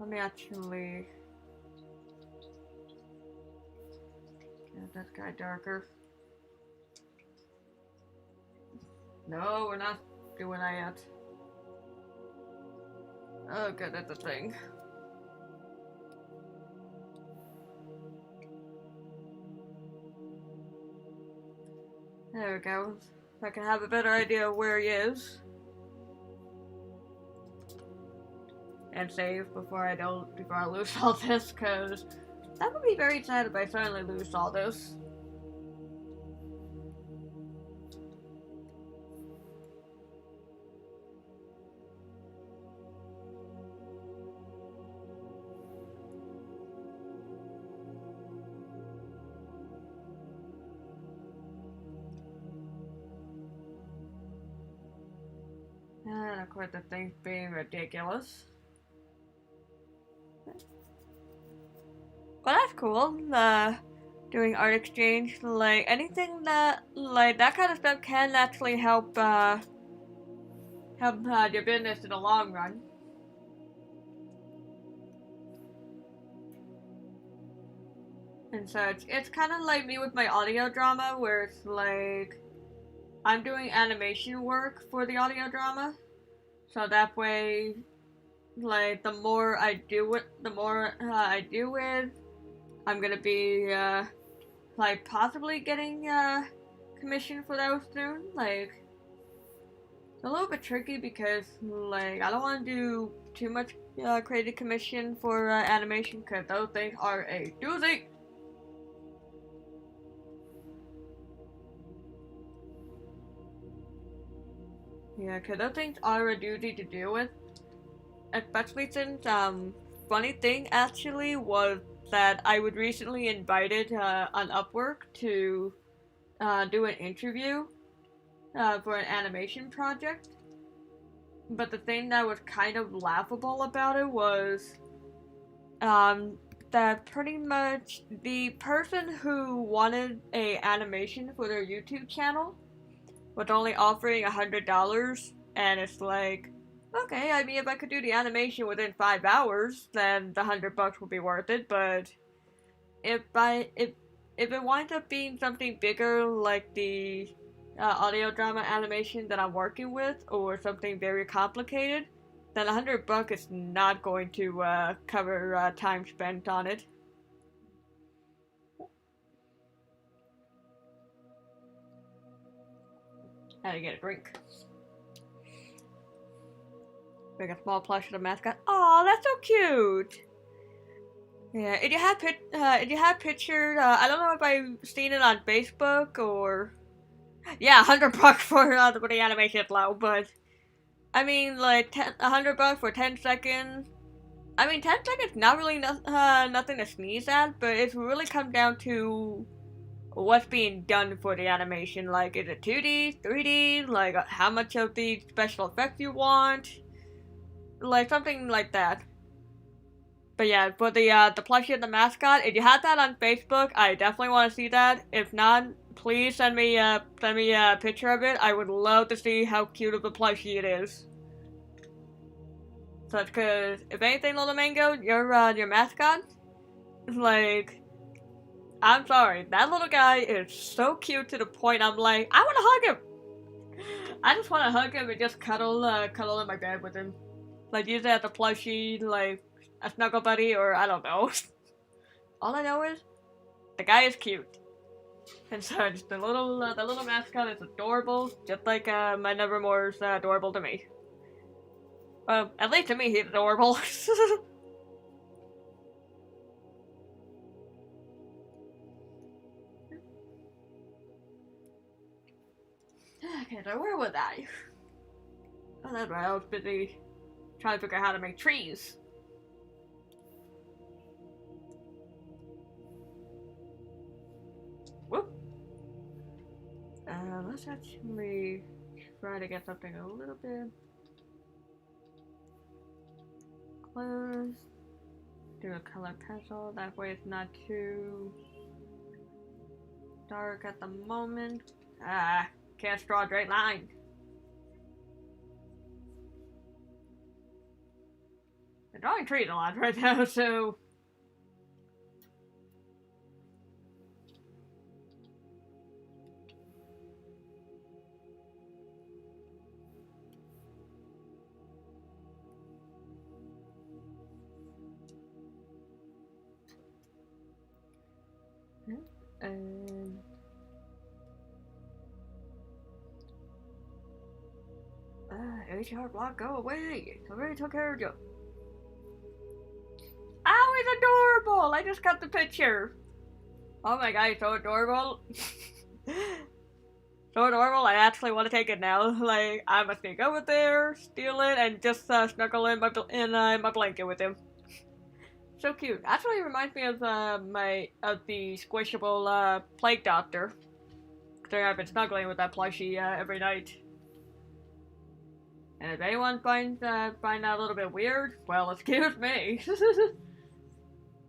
Let me actually get this guy darker. No, we're not doing that yet. Oh, good, that's a thing. There we go. If I can have a better idea of where he is. And save before I lose all this, cause that would be very sad if I suddenly lose all this. And of course the thing's being ridiculous. Well, that's cool. Doing art exchange, like anything that, like that kind of stuff can actually help, your business in the long run. And such. It's kind of like me with my audio drama, where it's like I'm doing animation work for the audio drama, so that way, like the more I do it, the more I do it. I'm gonna be, like, possibly getting, commission for those soon. Like, it's a little bit tricky because, like, I don't want to do too much, creative commission for, animation, because those things are a doozy! Yeah, because those things are a doozy to deal with. Especially since, funny thing, actually, was that I was recently invited on Upwork to do an interview for an animation project. But the thing that was kind of laughable about it was that pretty much the person who wanted a animation for their YouTube channel was only offering $100, and it's like, okay, I mean, if I could do the animation within 5 hours, then the $100 would be worth it. But if it winds up being something bigger, like the audio drama animation that I'm working with, or something very complicated, then $100 is not going to cover time spent on it. How to get a drink. Bring a small plush of the mascot. Aw, that's so cute! Yeah, did you have pictured, I don't know if I've seen it on Facebook or... Yeah, $100 for the animation low, but... I mean, like, $100 for 10 seconds... I mean, 10 seconds not really nothing to sneeze at, but it really comes down to what's being done for the animation. Like, is it 2D, 3D, like, how much of the special effects you want? Like, something like that. But yeah, for the plushie of the mascot, if you have that on Facebook, I definitely want to see that. If not, please send me a picture of it. I would love to see how cute of a plushie it is. So, because if anything, Little Mango, your mascot, like, I'm sorry, that little guy is so cute to the point I'm like, I want to hug him. I just want to hug him and just cuddle in my bed with him. Like, use it as a plushie, like, a snuggle buddy, or I don't know. All I know is, the guy is cute. And so, just the little mascot is adorable, just like, my Nevermore's adorable to me. Well, at least to me, he's adorable. Okay, so where was I? Oh, that's right, I was busy trying to figure out how to make trees. Whoop. Let's actually try to get something a little bit close. Do a color pencil, that way it's not too dark at the moment. Can't draw a straight line. I'm drawing trees a lot right now, so... And... HR block, go away! I already took care of you. Oh, he's adorable! I just got the picture. Oh my god, he's so adorable. So adorable, I actually want to take it now. Like, I'm gonna sneak over there, steal it, and just snuggle in my blanket with him. So cute. Actually reminds me of the squishable plague doctor. Considering I've been snuggling with that plushie every night. And if anyone find that a little bit weird, well, excuse me.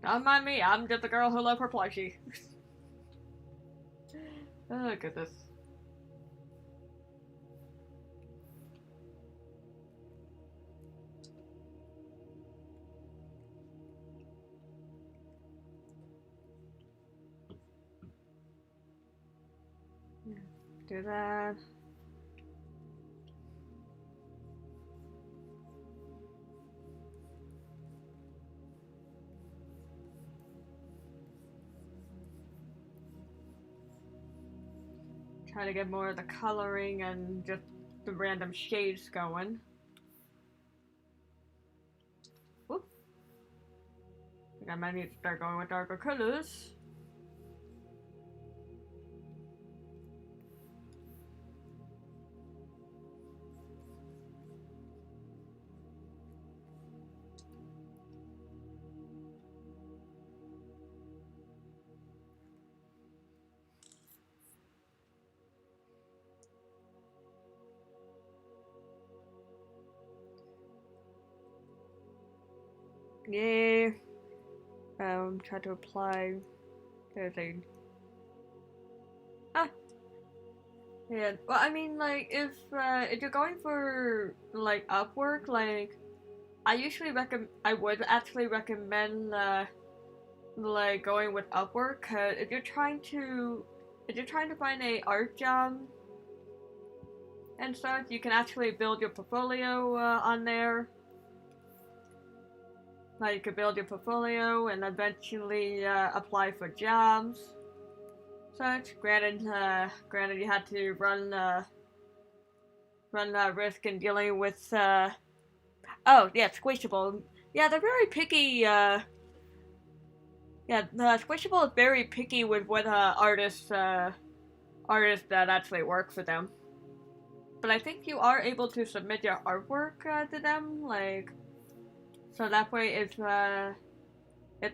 Don't mind me, I'm just a girl who loves her plushie. Oh, goodness. Do that. Try to get more of the coloring and just the random shades going. Whoop. I think I might need to start going with darker colors. Yeah. Try to apply. There's a. Ah. Yeah. Well, I mean, like, if you're going for like Upwork, like, I would actually recommend like going with Upwork, cause if you're trying to find a art job and such, you can actually build your portfolio on there. Like, you could build your portfolio and eventually apply for jobs. Such. Granted, you had to run risk in dealing with. Oh yeah, Squishable. Yeah, they're very picky. Yeah, Squishable is very picky with what artists that actually work for them. But I think you are able to submit your artwork to them, like. So that way, if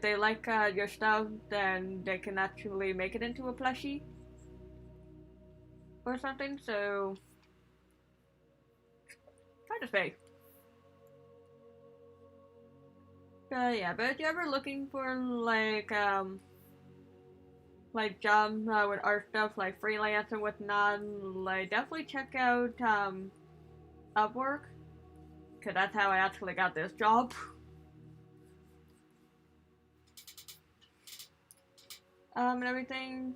they like your stuff, then they can actually make it into a plushie or something. So, hard to say. Yeah, but if you're ever looking for like jobs with art stuff, like freelance and whatnot, like definitely check out Upwork, cause that's how I actually got this job. And everything.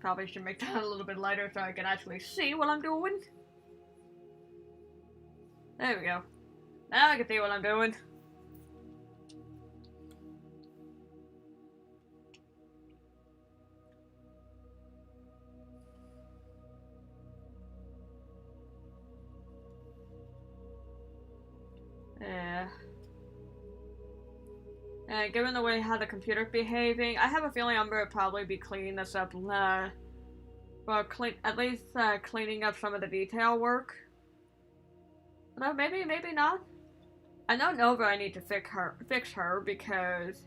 Probably should make that a little bit lighter so I can actually see what I'm doing. There we go. Now I can see what I'm doing. Yeah. And given the way how the computer's behaving, I have a feeling I'm gonna probably be cleaning this up, well, at least cleaning up some of the detail work. No, maybe not. I know Nova I need to fix her because,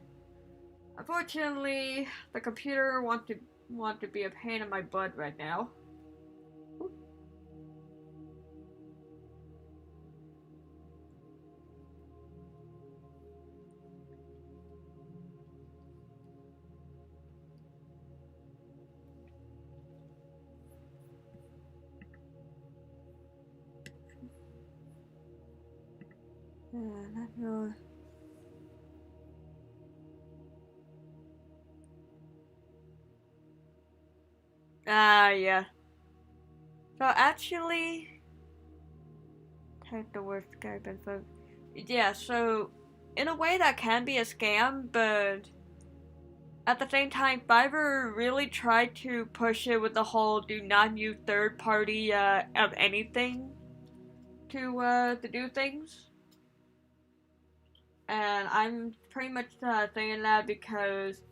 unfortunately, the computer want to be a pain in my butt right now. Not really. Yeah. So actually, type the word Skype info. Yeah, so in a way that can be a scam, but at the same time, Fiverr really tried to push it with the whole do not use third party of anything to do things. And I'm pretty much saying that because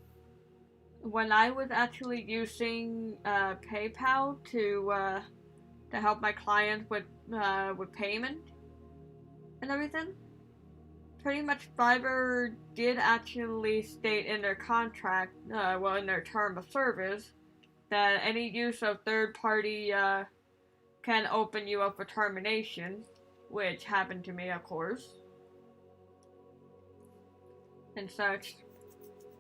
when I was actually using PayPal to help my clients with payment and everything, pretty much Fiverr did actually state in their contract, well, in their term of service, that any use of third party can open you up for termination, which happened to me, of course, and such.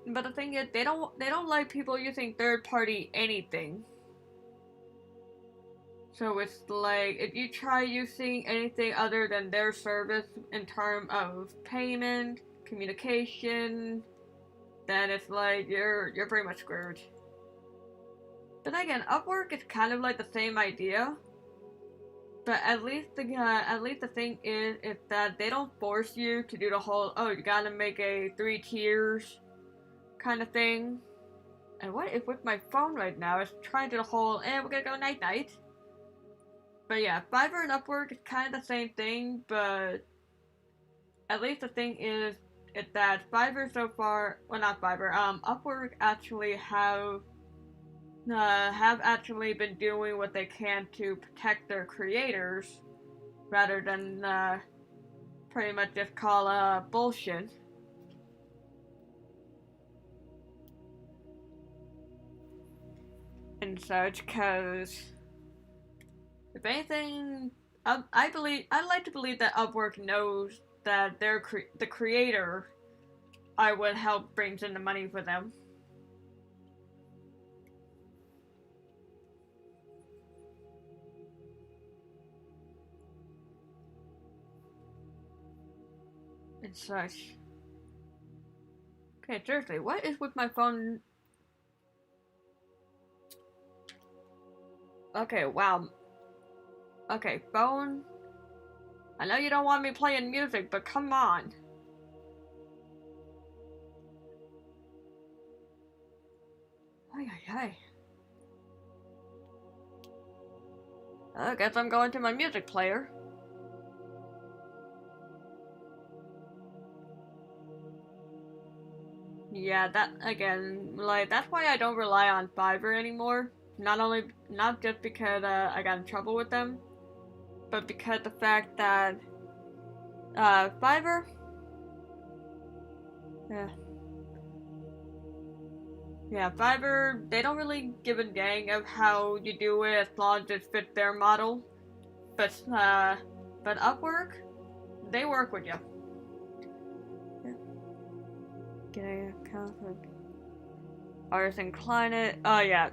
But the thing is, they don't like people using third party anything. So it's like, if you try using anything other than their service in terms of payment, communication, then it's like you're pretty much screwed. But again, Upwork is kind of like the same idea. But at least the thing is that they don't force you to do the whole, oh, you gotta make a 3 tiers kind of thing. And what if with my phone right now it's trying to do the whole, we're gonna go night night. But yeah, Fiverr and Upwork is kind of the same thing, but at least the thing is that Fiverr so far, well, not Fiverr, Upwork actually have actually been doing what they can to protect their creators, rather than pretty much just call bullshit. And such, cause if anything, I'd like to believe that Upwork knows that the creator I would help brings in the money for them. And such. Okay, seriously, what is with my phone? Okay, wow. Okay, phone. I know you don't want me playing music, but come on. Ay, ay, ay. I guess I'm going to my music player. Yeah, that, again, like, that's why I don't rely on Fiverr anymore. Not just because I got in trouble with them, but because the fact that Fiverr, Fiverr, they don't really give a dang of how you do it as long as it fits their model. But Upwork, they work with you. Get a conflict. Artist incline it. Oh yeah.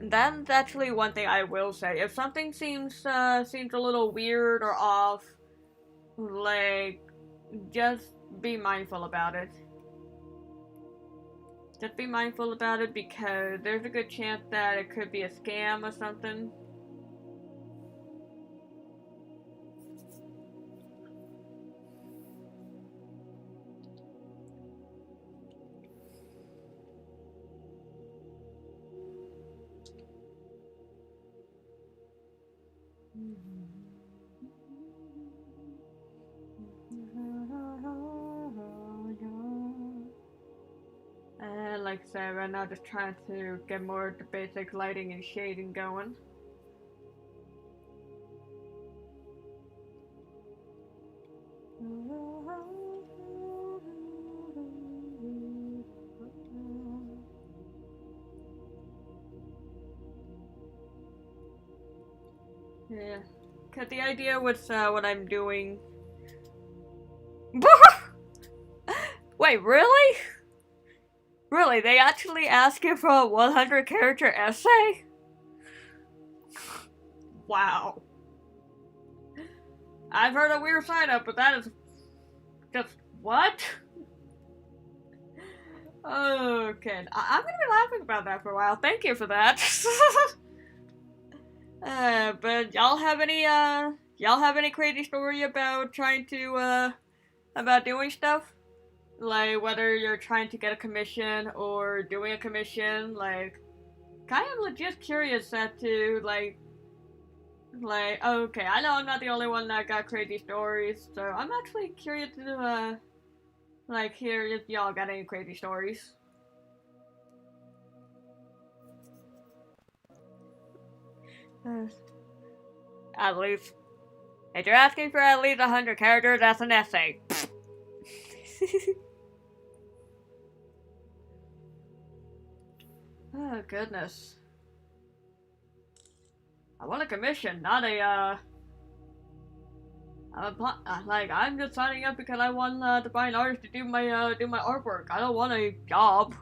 That's actually one thing I will say. If something seems a little weird or off, like, just be mindful about it. just be mindful about it because there's a good chance that it could be a scam or something. And like I said, right now just trying to get more of the basic lighting and shading going. Yeah, cause the idea with what I'm doing. Wait, really? Really, they actually ask you for a 100 character essay? Wow. I've heard a weird sign up, but that is just what? Okay, I'm gonna be laughing about that for a while. Thank you for that. But y'all have any crazy story about trying to about doing stuff? Like whether you're trying to get a commission or doing a commission, like kind of just curious as to like okay, I know I'm not the only one that got crazy stories, so I'm actually curious to like hear if y'all got any crazy stories. At least if you're asking for at least 100 characters, that's an essay. Oh goodness. I want a commission, not a I'm just signing up because I want to buy an artist to do my artwork. I don't want a job.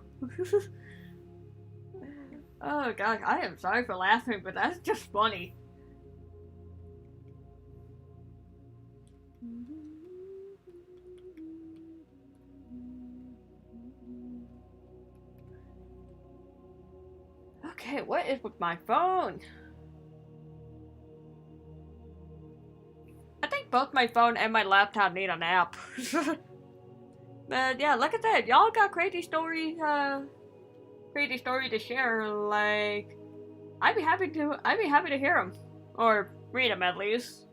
Oh gosh, I am sorry for laughing, but that's just funny. Okay, what is with my phone? I think both my phone and my laptop need a nap. But yeah, like I said, y'all got crazy story to share. Like, I'd be happy to hear them or read them at least.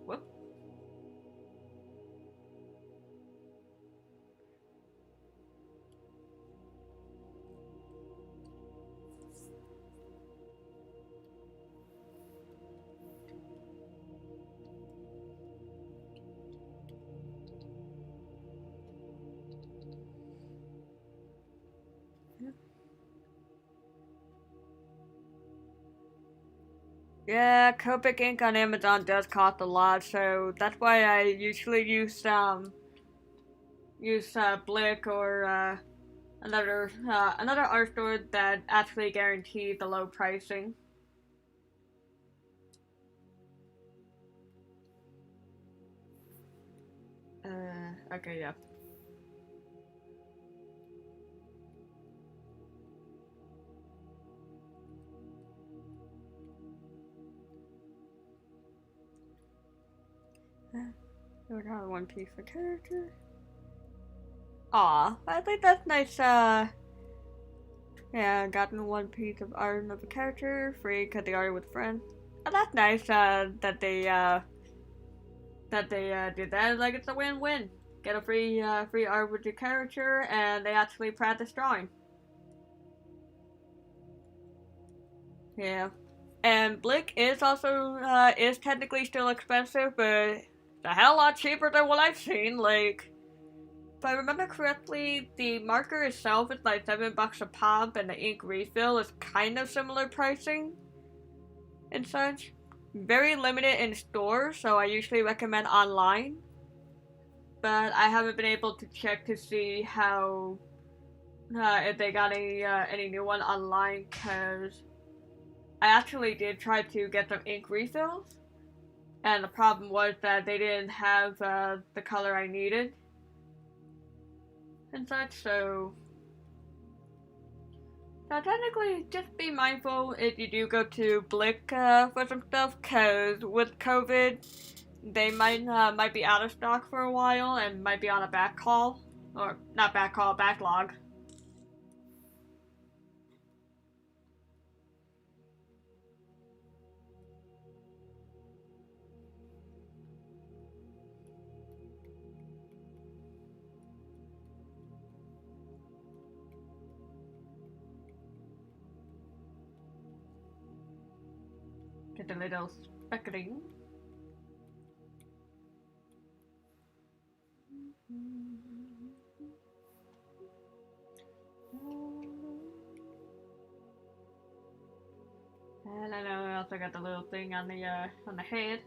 Whoop. Yeah, Copic ink on Amazon does cost a lot, so that's why I usually use Blick or another art store that actually guarantees the low pricing. Okay, yeah. We got one piece for character. Aw, I think that's nice, yeah, gotten one piece of art of a character, free, cut the art with a friend. Oh, that's nice, that they did that. Like, it's a win-win. Get a free art with your character, and they actually practice drawing. Yeah. And Blick is also, is technically still expensive, but it's a hell lot cheaper than what I've seen. Like, if I remember correctly, the marker itself is like $7 a pop, and the ink refill is kind of similar pricing and such. Very limited in stores, so I usually recommend online. but I haven't been able to check to see how if they got any new one online, because I actually did try to get some ink refills, and the problem was that they didn't have the color I needed and such. So technically, just be mindful if you do go to Blick for some stuff, because with COVID, they might be out of stock for a while and might be on a back call, or not back call, backlog. Get a little speckling. And I know I also got the little thing on the head.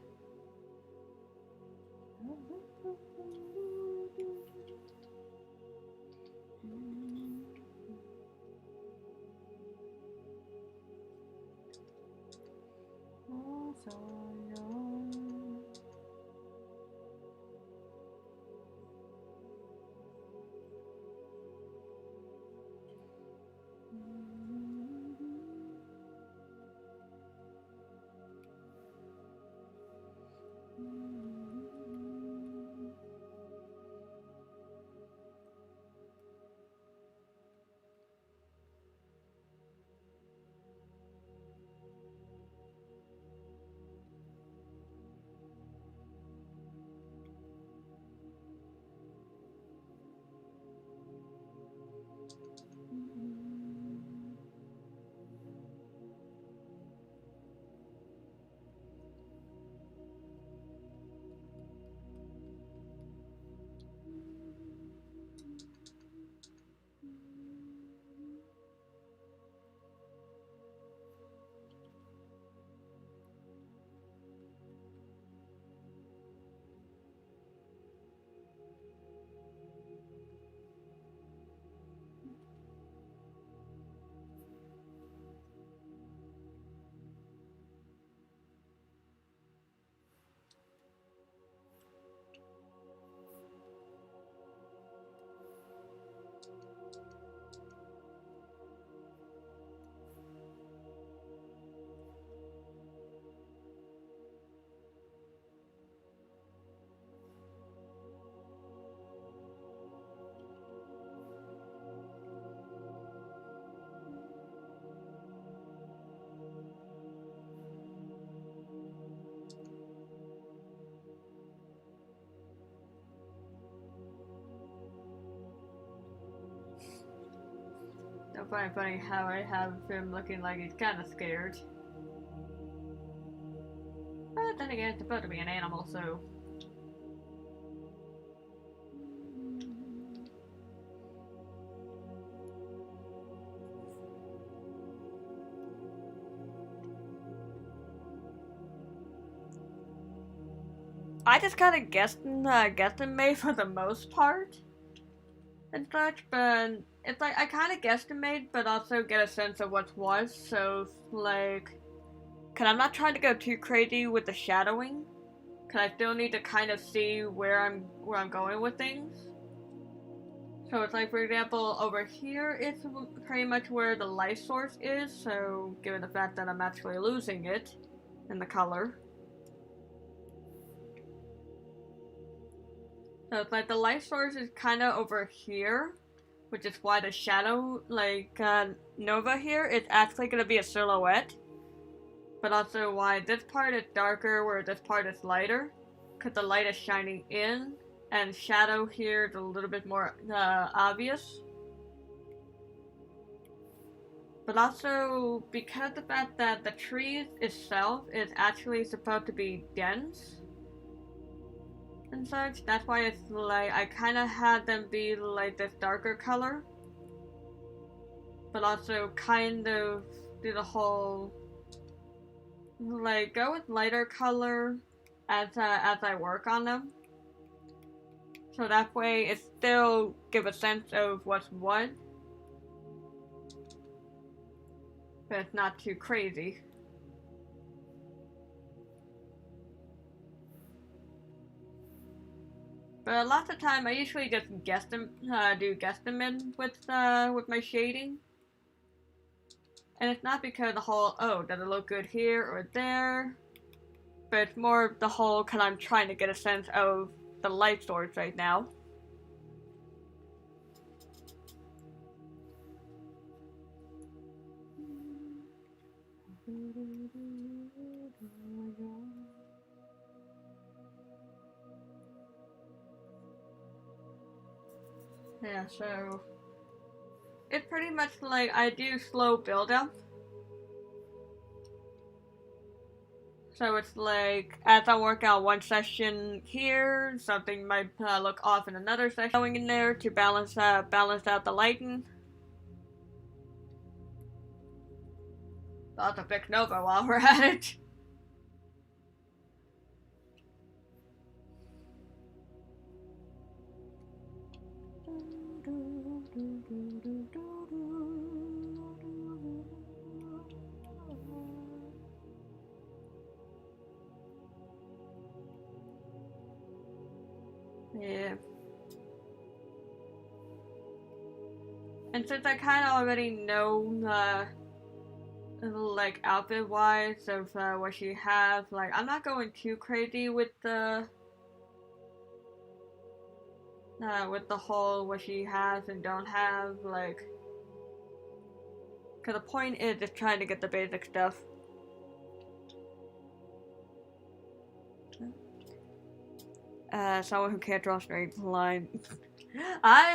I find it funny how I have him looking like he's kind of scared. But then again, it's supposed to be an animal, so. I just kind of guesstimate for the most part and such, but it's like I kind of guesstimate, but also get a sense of what was. So like, cause I'm not trying to go too crazy with the shadowing, cause I still need to kind of see where I'm going with things. So it's like, for example, over here, it's pretty much where the light source is. So given the fact that I'm actually losing it in the color. So it's like the light source is kind of over here, which is why the shadow, like Nova here, is actually going to be a silhouette. But also why this part is darker, where this part is lighter, because the light is shining in, and shadow here is a little bit more obvious. But also because the fact that the tree itself is actually supposed to be dense and such, that's why it's like I kind of had them be like this darker color, but also kind of do the whole like go with lighter color as I work on them. So that way it still give a sense of what's what, but it's not too crazy. But lots of time I usually just do guesstimate with my shading. And it's not because the whole, oh, does it look good here or there? But it's more the whole, because I'm trying to get a sense of the light source right now. Yeah, so it's pretty much like I do slow build up. So it's like, as I work out one session here, something might look off in another session going in there to balance out the lighting. I'll have to fix Nova while we're at it. Yeah. And since I kind of already know, like outfit-wise of what she has, like I'm not going too crazy with the whole what she has and don't have, like, cause the point is just trying to get the basic stuff. Someone who can't draw a straight line. I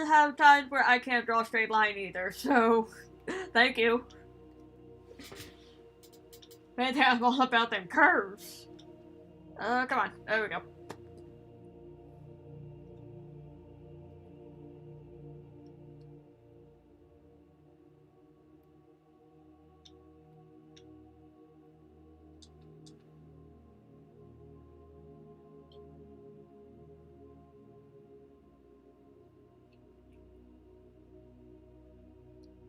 have times where I can't draw a straight line either, so thank you. Maybe I'm all about them curves. Come on, there we go.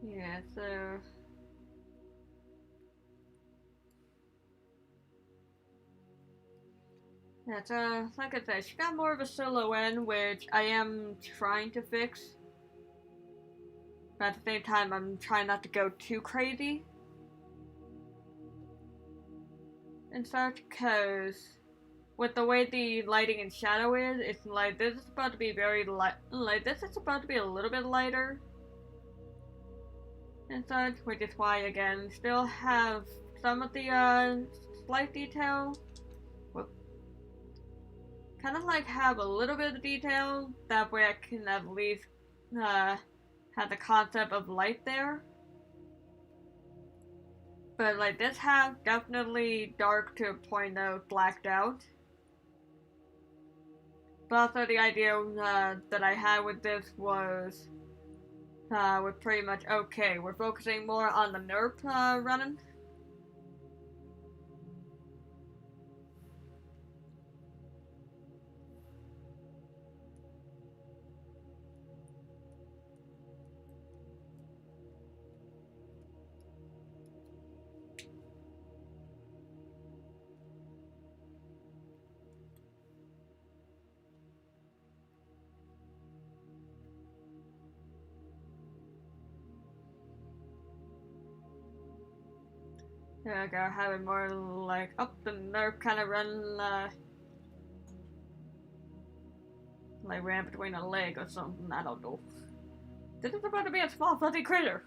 Yeah, so yeah, so like I said, she got more of a silhouette, which I am trying to fix. But at the same time, I'm trying not to go too crazy and such, because with the way the lighting and shadow is, it's like this is about to be very light. Like this is about to be a little bit lighter and such, which is why again still have some of the slight detail. Whoop. Kind of like have a little bit of detail. That way I can at least have the concept of light there. But like this half definitely dark to a point of blacked out. But also the idea that I had with this was pretty much okay. We're focusing more on the nerf running. There we go, having more like up the nerf kind of run, like ran between a leg or something. I don't know. This is about to be a small fuzzy critter.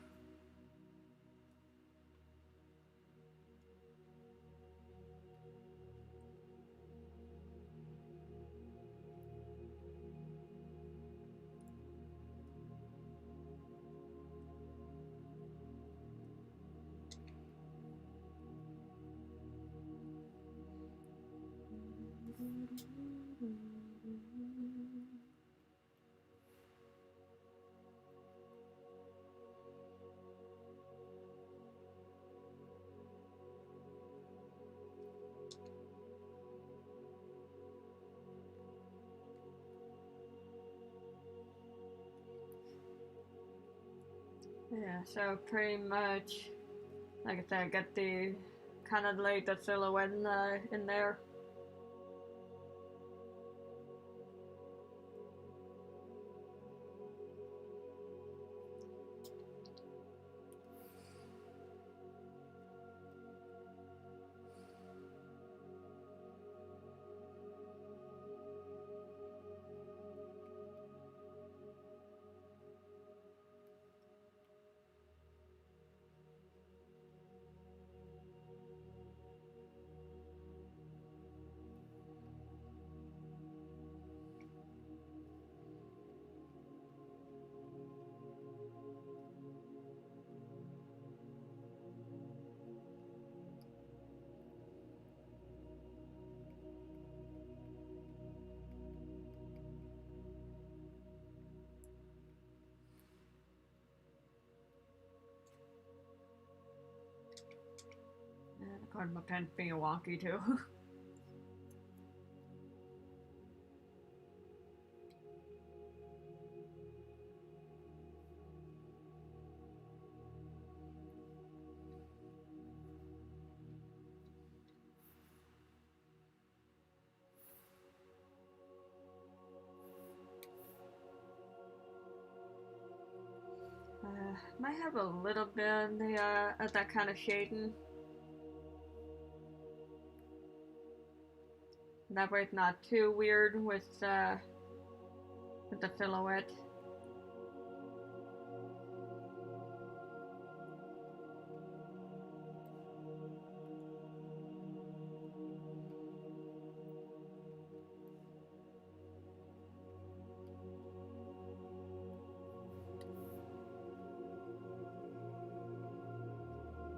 Yeah, so pretty much, like I said, get the kind of like the silhouette in there. And of course, my pen's being wonky too. Might have a little bit of that kind of shading. That way it's not too weird with the silhouette.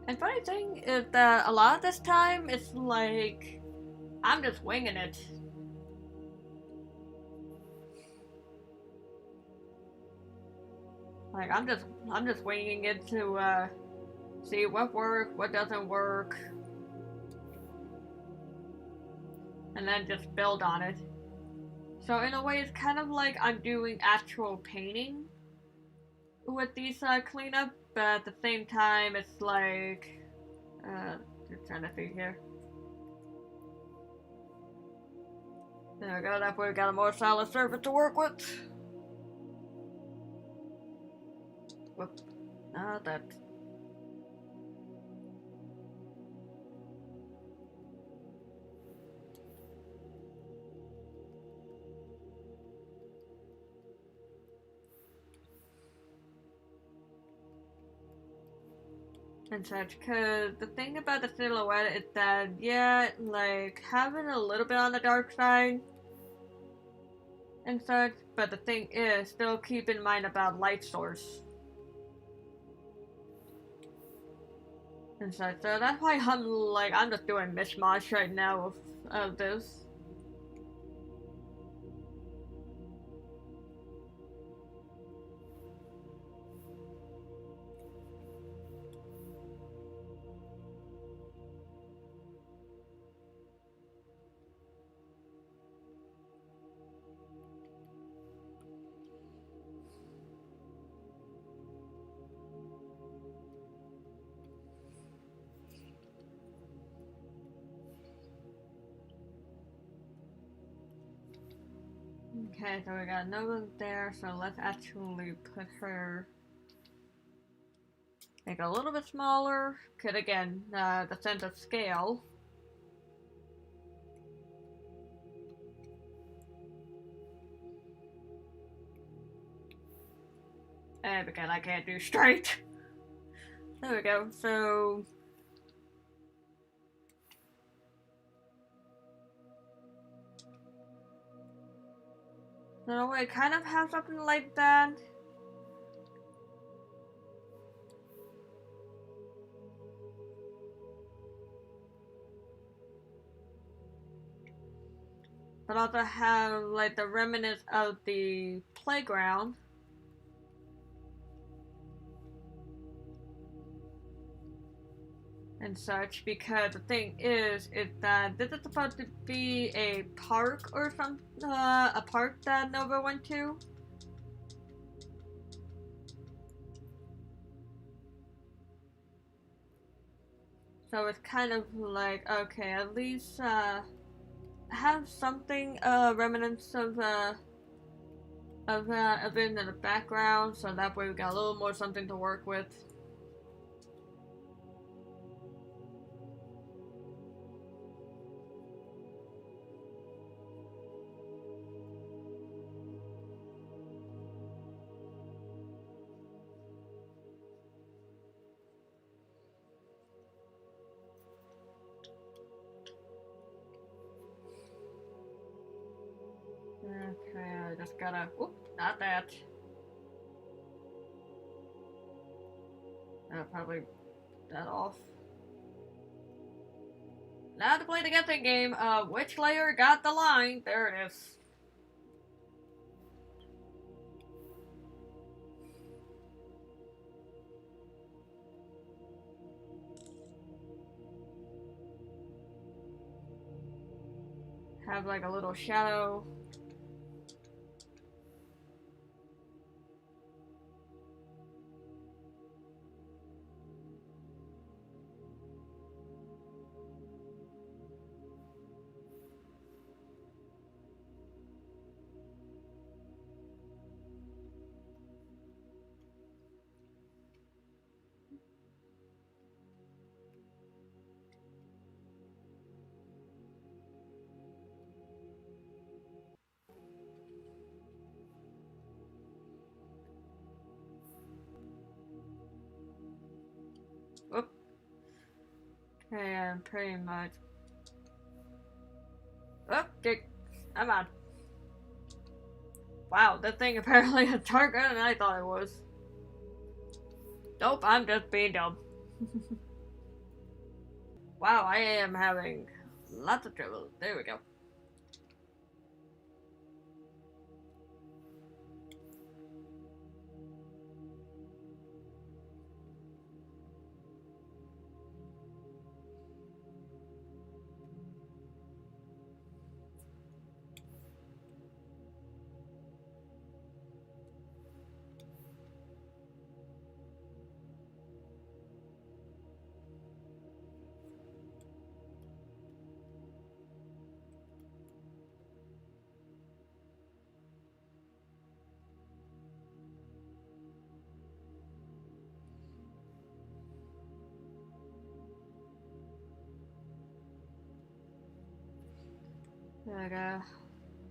And funny thing is that a lot of this time it's like I'm just winging it. Like I'm just winging it to see what works, what doesn't work, and then just build on it. So in a way, it's kind of like I'm doing actual painting with these cleanup, but at the same time, it's like just trying to see here. There we go. That way, we got a more solid surface to work with. Whoop. No, that. And such, because the thing about the silhouette is that, yeah, like, having a little bit on the dark side and such, but the thing is, still keep in mind about light source and such. So that's why I'm just doing mishmash right now of this. Okay, so we got Nova there, so let's actually put her make it a little bit smaller. Could again, the sense of scale. And because I can't do straight. There we go, so I kind of have something like that. But also have like the remnants of the playground. And such, because the thing is that this is supposed to be a park or some a park that Nova went to. So it's kind of like, okay, at least have something remnants of it in the background, so that way we got a little more something to work with. Okay, I just gotta. Oop, not that. Probably that off. Now to play the guessing game. Which layer got the line? There it is. Have like a little shadow. Oop. Okay, pretty much. Okay, I'm on. Wow, that thing apparently is darker than I thought it was. Nope, I'm just being dumb. Wow, I am having lots of trouble. There we go.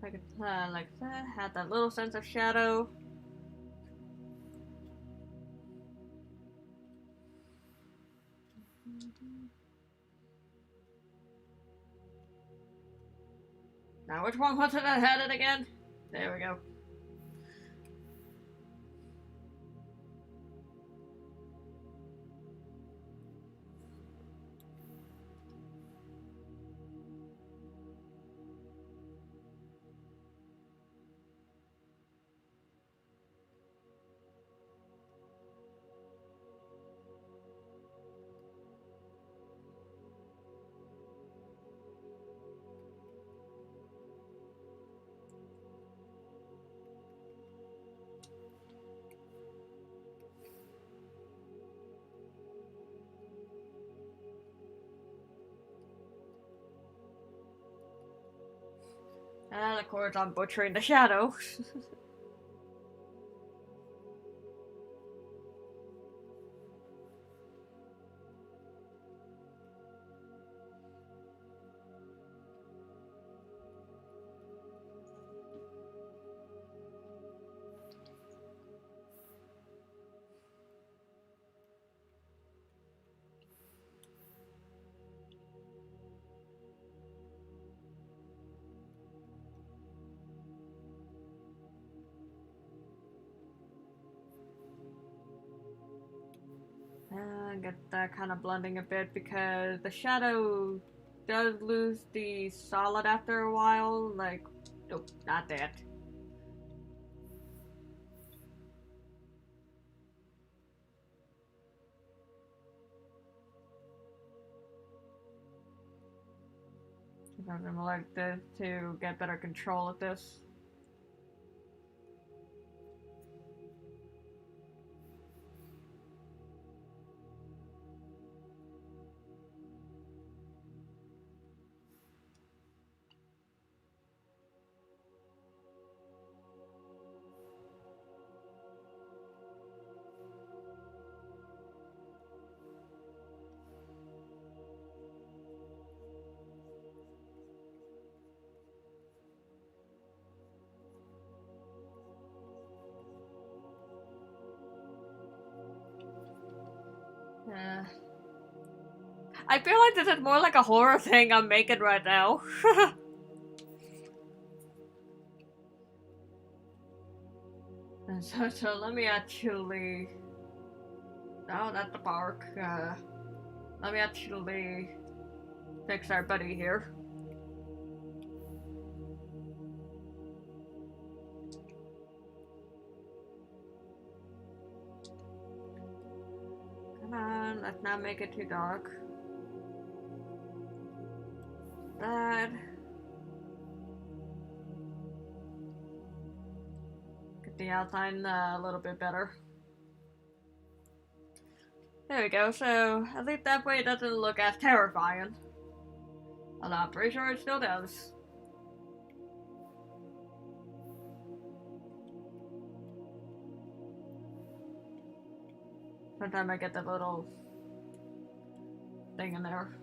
Like, like that, had that little sense of shadow. Now, which one was it that had it again? There we go. And of course, I'm butchering the shadow. Get that kind of blending a bit because the shadow does lose the solid after a while. Like, nope, not that. I'm gonna like this to get better control of this. I feel like this is more like a horror thing I'm making right now. And so let me actually... Oh, that's the park. Let me actually fix our buddy here. Come on, let's not make it too dark. That. Get the outline a little bit better. There we go, so at least that way it doesn't look as terrifying. Although I'm pretty sure it still does. Sometimes I get that little thing in there.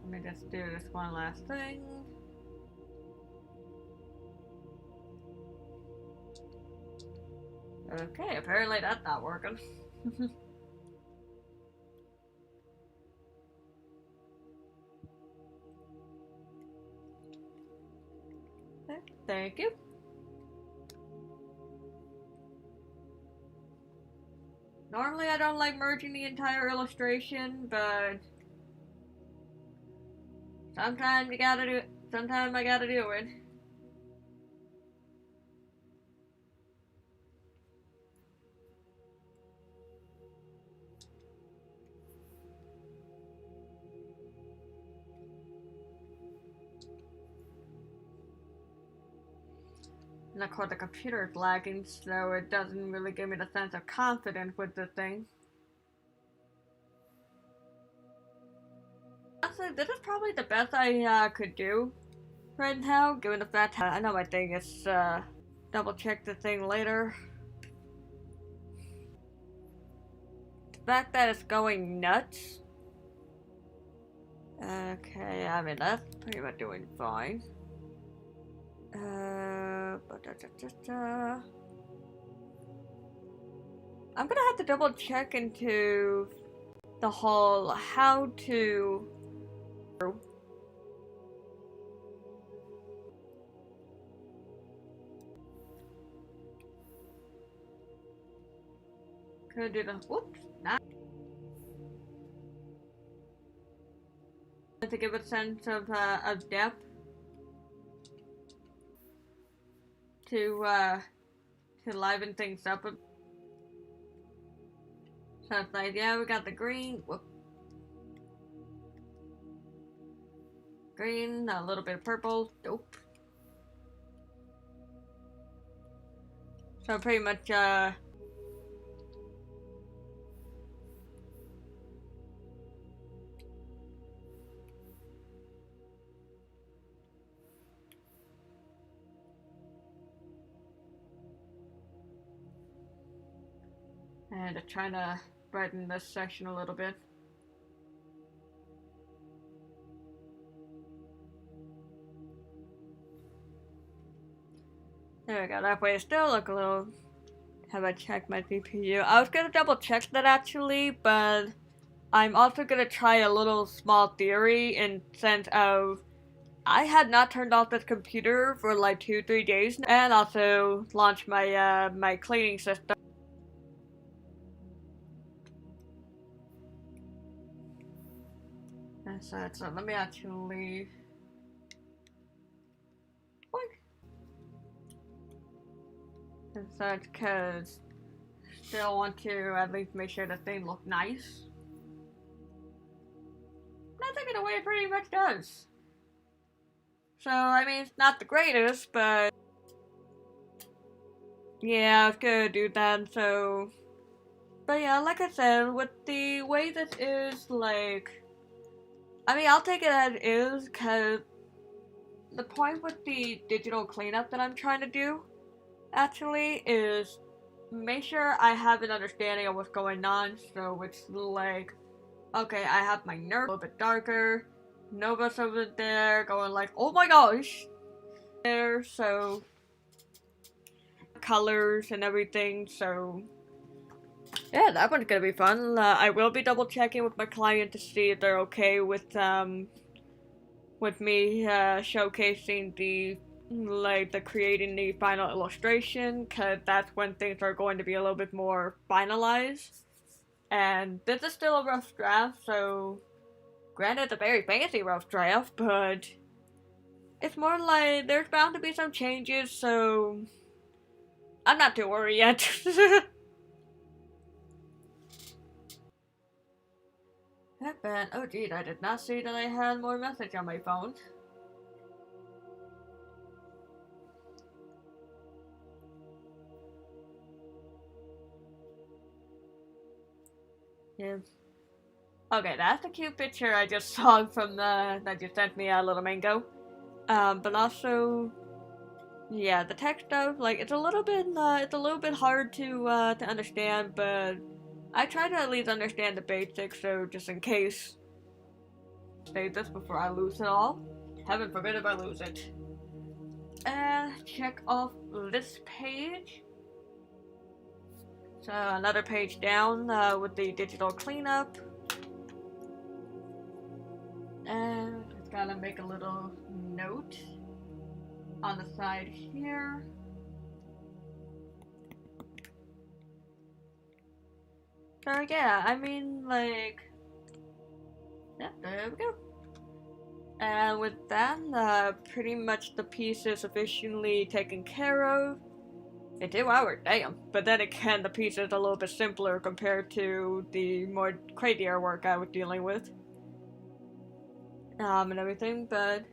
Let me just do this one last thing. Okay, apparently that's not working. Thank you. Normally I don't like merging the entire illustration, but sometimes you gotta do it. Sometimes I gotta do it. And of course the computer is lagging, so it doesn't really give me the sense of confidence with the thing. Honestly, this is probably the best I could do right now, given the fact that I know my thing is, double check the thing later. The fact that it's going nuts. Okay, I mean, that's pretty much doing fine. I'm gonna have to double check into the whole how to. Could do the whoops. Not to give a sense of depth to liven things up. So it's like, yeah, we got the green. Whoop. Green, a little bit of purple. Dope. So pretty much, and trying to brighten this section a little bit. There we go, that way it still look a little... Have I checked my CPU? I was gonna double check that actually, but I'm also gonna try a little small theory in sense of I had not turned off this computer for like 2-3 days and also launched my my cleaning system. So let me actually... And such, because still want to at least make sure the thing looks nice. I think in a way it pretty much does. So, I mean, it's not the greatest, but... Yeah, I was gonna do that, so... But yeah, like I said, with the way this is, like, I mean, I'll take it as is, because the point with the digital cleanup that I'm trying to do, actually, is make sure I have an understanding of what's going on, so it's like, okay, I have my nerd a little bit darker, Nova's over there, going like, oh my gosh, there, so, colors and everything, so, yeah, that one's gonna be fun. I will be double checking with my client to see if they're okay with me showcasing the creating the final illustration, cause that's when things are going to be a little bit more finalized. And this is still a rough draft, so granted it's a very fancy rough draft, but it's more like there's bound to be some changes, so I'm not too worried yet. Headband. Oh geez, I did not see that I had more message on my phone. Yeah. Okay, that's a cute picture I just saw from that you sent me, Little Mango. But also, yeah, the text stuff, like, it's a little bit hard to understand, but I try to at least understand the basics, so just in case, say this before I lose it all. Heaven forbid if I lose it. And check off this page. So another page down with the digital cleanup. And just gotta make a little note on the side here. So yeah, I mean, like, yeah, there we go. And with that, pretty much the piece is sufficiently taken care of. In 2 hours, damn. But then again, the piece is a little bit simpler compared to the more crazier work I was dealing with. And everything, but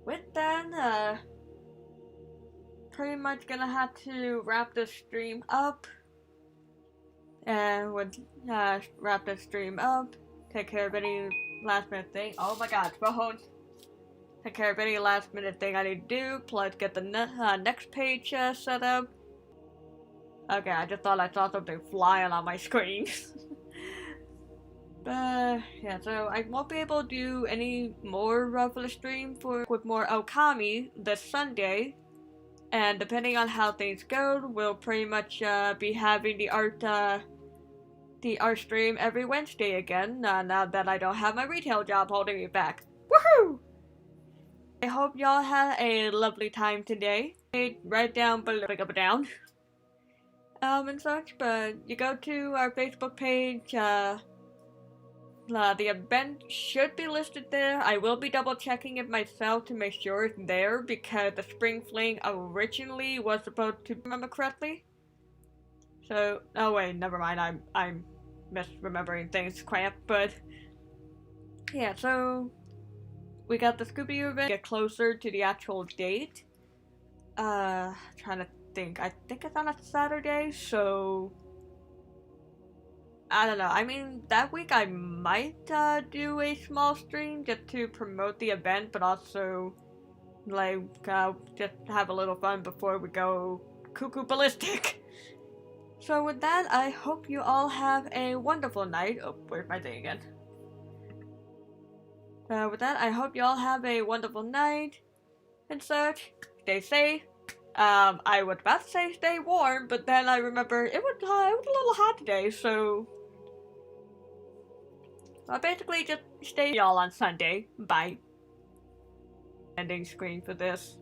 with that, pretty much gonna have to wrap this stream up. And would wrap this stream up, take care of any last minute thing. Oh my god, phone! Take care of any last minute thing I need to do, plus get the next page set up. Okay, I just thought I saw something flying on my screen. But yeah, so I won't be able to do any more for the stream with more Okami this Sunday. And depending on how things go, we'll pretty much be having the art stream every Wednesday again, now that I don't have my retail job holding me back. Woohoo! I hope y'all had a lovely time today. Right down below, up and down. And such, but you go to our Facebook page, the event should be listed there. I will be double checking it myself to make sure it's there, because the Spring Fling originally was supposed to remember correctly. So, oh wait, never mind, I'm misremembering things, crap, but yeah, so we got the Scooby event, get closer to the actual date. Trying to think, I think it's on a Saturday, so I don't know. I mean, that week I might do a small stream just to promote the event, but also, like, just have a little fun before we go cuckoo ballistic. So with that, I hope you all have a wonderful night. Oh, where's my thing again? With that, I hope you all have a wonderful night and such. Stay safe. I was about to say stay warm, but then I remember it was a little hot today, so basically just stay y'all on Sunday. Bye. Ending screen for this.